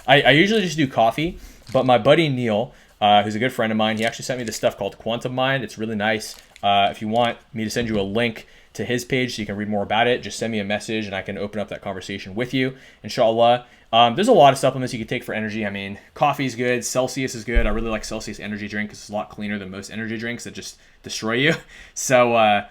I usually just do coffee. But my buddy Neil, who's a good friend of mine, he actually sent me this stuff called Quantum Mind. It's really nice. If you want me to send you a link to his page so you can read more about it, just send me a message and I can open up that conversation with you, inshallah. There's a lot of supplements you can take for energy. I mean, coffee is good. Celsius is good. I really like Celsius energy drink because it's a lot cleaner than most energy drinks that just destroy you. So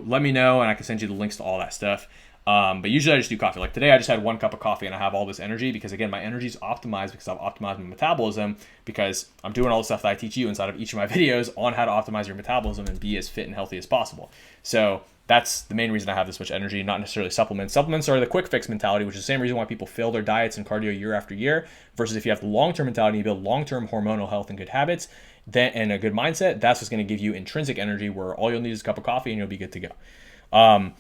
let me know and I can send you the links to all that stuff. But usually I just do coffee. Like today I just had 1 cup of coffee and I have all this energy because again, my energy is optimized because I've optimized my metabolism because I'm doing all the stuff that I teach you inside of each of my videos on how to optimize your metabolism and be as fit and healthy as possible. So that's the main reason I have this much energy, not necessarily supplements. Supplements are the quick fix mentality, which is the same reason why people fail their diets and cardio year after year, versus if you have the long-term mentality, you build long-term hormonal health and good habits, then and a good mindset, that's what's going to give you intrinsic energy where all you'll need is a cup of coffee and you'll be good to go.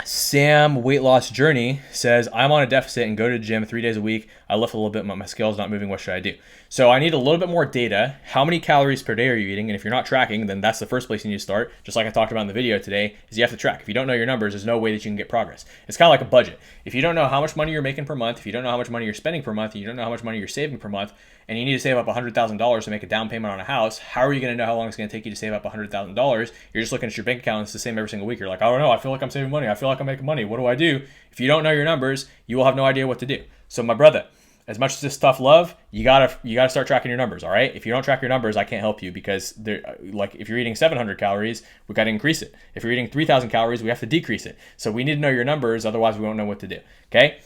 Sam Weight Loss Journey says, I'm on a deficit and go to the gym 3 days a week. I lift a little bit, but my scale's not moving. What should I do? So I need a little bit more data. How many calories per day are you eating? And if you're not tracking, then that's the first place you need to start. Just like I talked about in the video today, is you have to track. If you don't know your numbers, there's no way that you can get progress. It's kind of like a budget. If you don't know how much money you're making per month, if you don't know how much money you're spending per month, and you don't know how much money you're saving per month, and you need to save up $100,000 to make a down payment on a house, how are you going to know how long it's going to take you to save up $100,000? You're just looking at your bank account and it's the same every single week. You're like, I don't know. I feel like I'm saving money. I feel like I'm making money. What do I do? If you don't know your numbers, you will have no idea what to do. So my brother, as much as this stuff love, you gotta start tracking your numbers. All right. If you don't track your numbers, I can't help you, because like if you're eating 700 calories, we got to increase it. If you're eating 3,000 calories, we have to decrease it. So we need to know your numbers. Otherwise, we won't know what to do. Okay.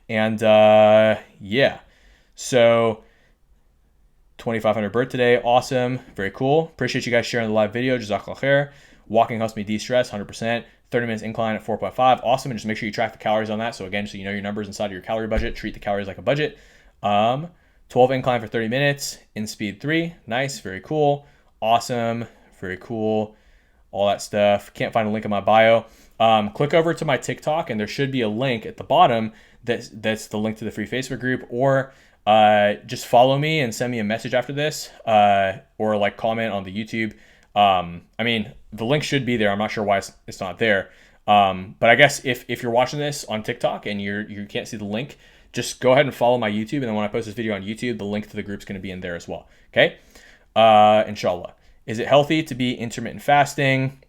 Yeah. So 2,500 birth today. Awesome. Very cool. Appreciate you guys sharing the live video. Jazakallah khair. Walking helps me de-stress 100%. 30 minutes incline at 4.5. Awesome. And just make sure you track the calories on that. So again, so you know your numbers inside of your calorie budget. Treat the calories like a budget. 12 incline for 30 minutes. In speed 3. Nice. Very cool. Awesome. Very cool. All that stuff. Can't find a link in my bio. Click over to my TikTok and there should be a link at the bottom that's the link to the free Facebook group, or just follow me and send me a message after this, or like comment on the YouTube. I mean, the link should be there. I'm not sure why it's not there. But I guess if you're watching this on TikTok and you can't see the link, just go ahead and follow my YouTube. And then when I post this video on YouTube, the link to the group's going to be in there as well. Okay. Inshallah. Is it healthy to be intermittent fasting?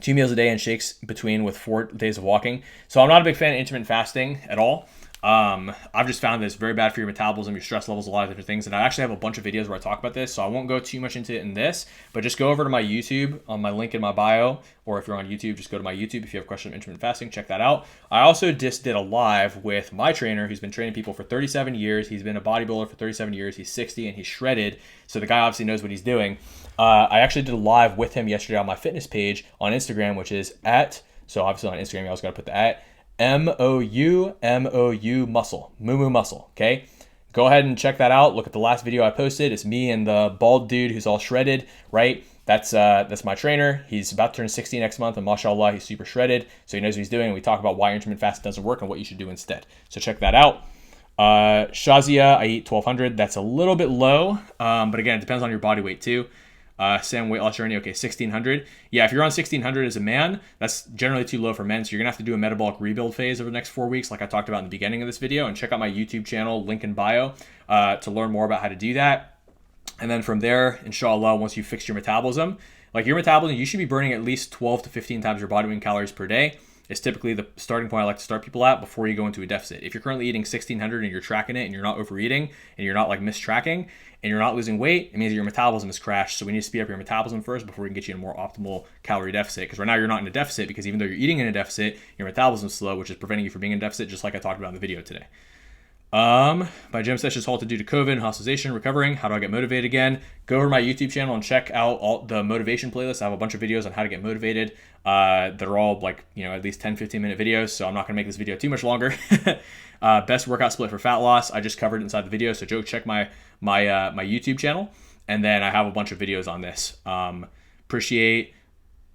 2 meals a day and shakes between with 4 days of walking. So I'm not a big fan of intermittent fasting at all. I've just found that it's very bad for your metabolism, your stress levels, a lot of different things. And I actually have a bunch of videos where I talk about this, so I won't go too much into it in this, but just go over to my YouTube on my link in my bio, or if you're on YouTube, just go to my YouTube. If you have a question on intermittent fasting, check that out. I also just did a live with my trainer who's been training people for 37 years. He's been a bodybuilder for 37 years. He's 60 and he's shredded. So the guy obviously knows what he's doing. I actually did a live with him yesterday on my fitness page on Instagram, which is so obviously on Instagram, you always got to put the MOU muscle, Moo muscle. Okay. Go ahead and check that out. Look at the last video I posted. It's me and the bald dude who's all shredded, right? That's my trainer. He's about to turn 60 next month, and mashallah, he's super shredded. So he knows what he's doing. We talk about why intermittent fasting doesn't work and what you should do instead. So check that out. Shazia, I eat 1,200. That's a little bit low. But again, it depends on your body weight too. Sam weight loss journey, okay, 1,600. Yeah, if you're on 1,600 as a man, that's generally too low for men. So you're gonna have to do a metabolic rebuild phase over the next 4 weeks, like I talked about in the beginning of this video. And check out my YouTube channel, link in bio, to learn more about how to do that. And then from there, inshallah, once you fix your metabolism, like your metabolism, you should be burning at least 12 to 15 times your body weight in calories per day. Is typically the starting point I like to start people at before you go into a deficit. If you're currently eating 1,600 and you're tracking it and you're not overeating and you're not like mistracking and you're not losing weight, it means that your metabolism has crashed. So we need to speed up your metabolism first before we can get you in a more optimal calorie deficit. Because right now you're not in a deficit, because even though you're eating in a deficit, your metabolism is slow, which is preventing you from being in a deficit, just like I talked about in the video today. My gym session is halted due to COVID and hospitalization, recovering. How do I get motivated again? Go over to my YouTube channel and check out all the motivation playlists. I have a bunch of videos on how to get motivated. They're all like, at least 10, 15 minute videos. So I'm not gonna make this video too much longer. Best workout split for fat loss. I just covered it inside the video. So go check my YouTube channel. And then I have a bunch of videos on this. Appreciate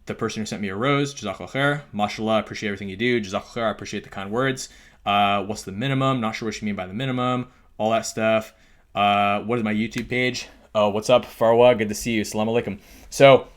the person who sent me a rose. Jazakallah khair. Mashallah, appreciate everything you do. Jazakallah khair. I appreciate the kind words. What's the minimum? Not sure what you mean by the minimum. All that stuff. What is my YouTube page? Oh, what's up, Farwa? Good to see you. Assalamu alaikum. So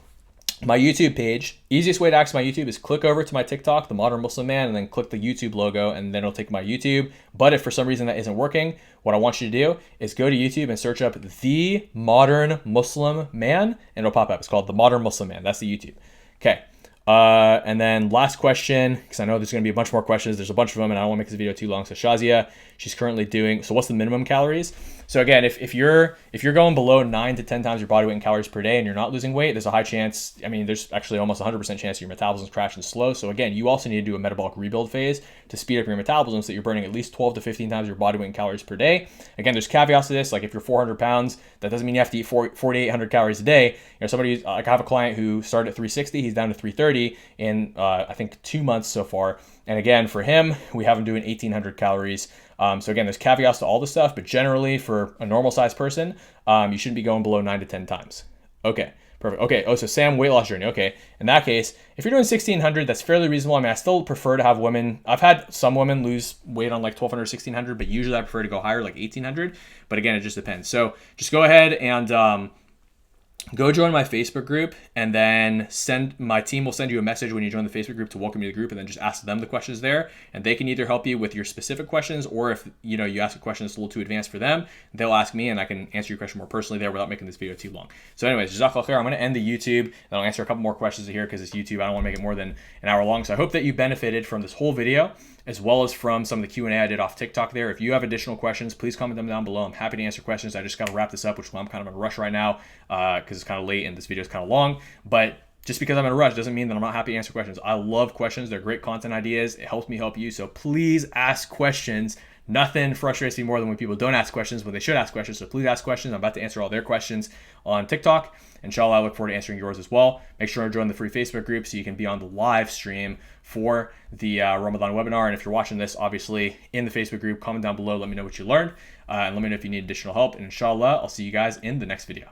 my YouTube page, easiest way to access my YouTube is click over to my TikTok, The Modern Muslim Man, and then click the YouTube logo, and then it'll take my YouTube. But if for some reason that isn't working, what I want you to do is go to YouTube and search up The Modern Muslim Man, and it'll pop up. It's called The Modern Muslim Man. That's the YouTube. Okay. And then last question, because I know there's going to be a bunch more questions. There's a bunch of them, and I don't want to make this video too long. So Shazia, she's currently doing, so what's the minimum calories? So again, if you're going below 9 to 10 times your body weight in calories per day and you're not losing weight, there's a high chance, there's actually almost 100% chance your metabolism's crashing slow. So again, you also need to do a metabolic rebuild phase to speed up your metabolism so that you're burning at least 12 to 15 times your body weight in calories per day. Again, there's caveats to this. Like if you're 400 pounds, that doesn't mean you have to eat 4,800 calories a day. Somebody, like I have a client who started at 360, he's down to 330 in I think 2 months so far. And again, for him, we have him doing 1,800 calories. So again, there's caveats to all this stuff, but generally for a normal sized person, you shouldn't be going below 9 to 10 times. Okay. Perfect. Okay. Oh, so Sam, weight loss journey. Okay. In that case, if you're doing 1600, that's fairly reasonable. I mean, I still prefer to have women. I've had some women lose weight on like 1200, 1600, but usually I prefer to go higher, like 1800. But again, it just depends. So just go ahead and go join my Facebook group, and then my team will send you a message when you join the Facebook group to welcome you to the group, and then just ask them the questions there, and they can either help you with your specific questions, or if you ask a question that's a little too advanced for them, they'll ask me and I can answer your question more personally there without making this video too long. So anyways, Jazakallah khair. I'm going to end the YouTube, and I'll answer a couple more questions here because it's YouTube. I don't want to make it more than an hour long. So I hope that you benefited from this whole video, as well as from some of the Q&A I did off TikTok there. If you have additional questions, please comment them down below. I'm happy to answer questions. I just got to wrap this up, which I'm kind of in a rush right now because it's kind of late and this video is kind of long. But just because I'm in a rush doesn't mean that I'm not happy to answer questions. I love questions. They're great content ideas. It helps me help you. So please ask questions. Nothing frustrates me more than when people don't ask questions when they should ask questions. So please ask questions. I'm about to answer all their questions on TikTok. Inshallah, I look forward to answering yours as well. Make sure to join the free Facebook group so you can be on the live stream for the Ramadan webinar. And if you're watching this, obviously, in the Facebook group, comment down below. Let me know what you learned. And let me know if you need additional help. And inshallah, I'll see you guys in the next video.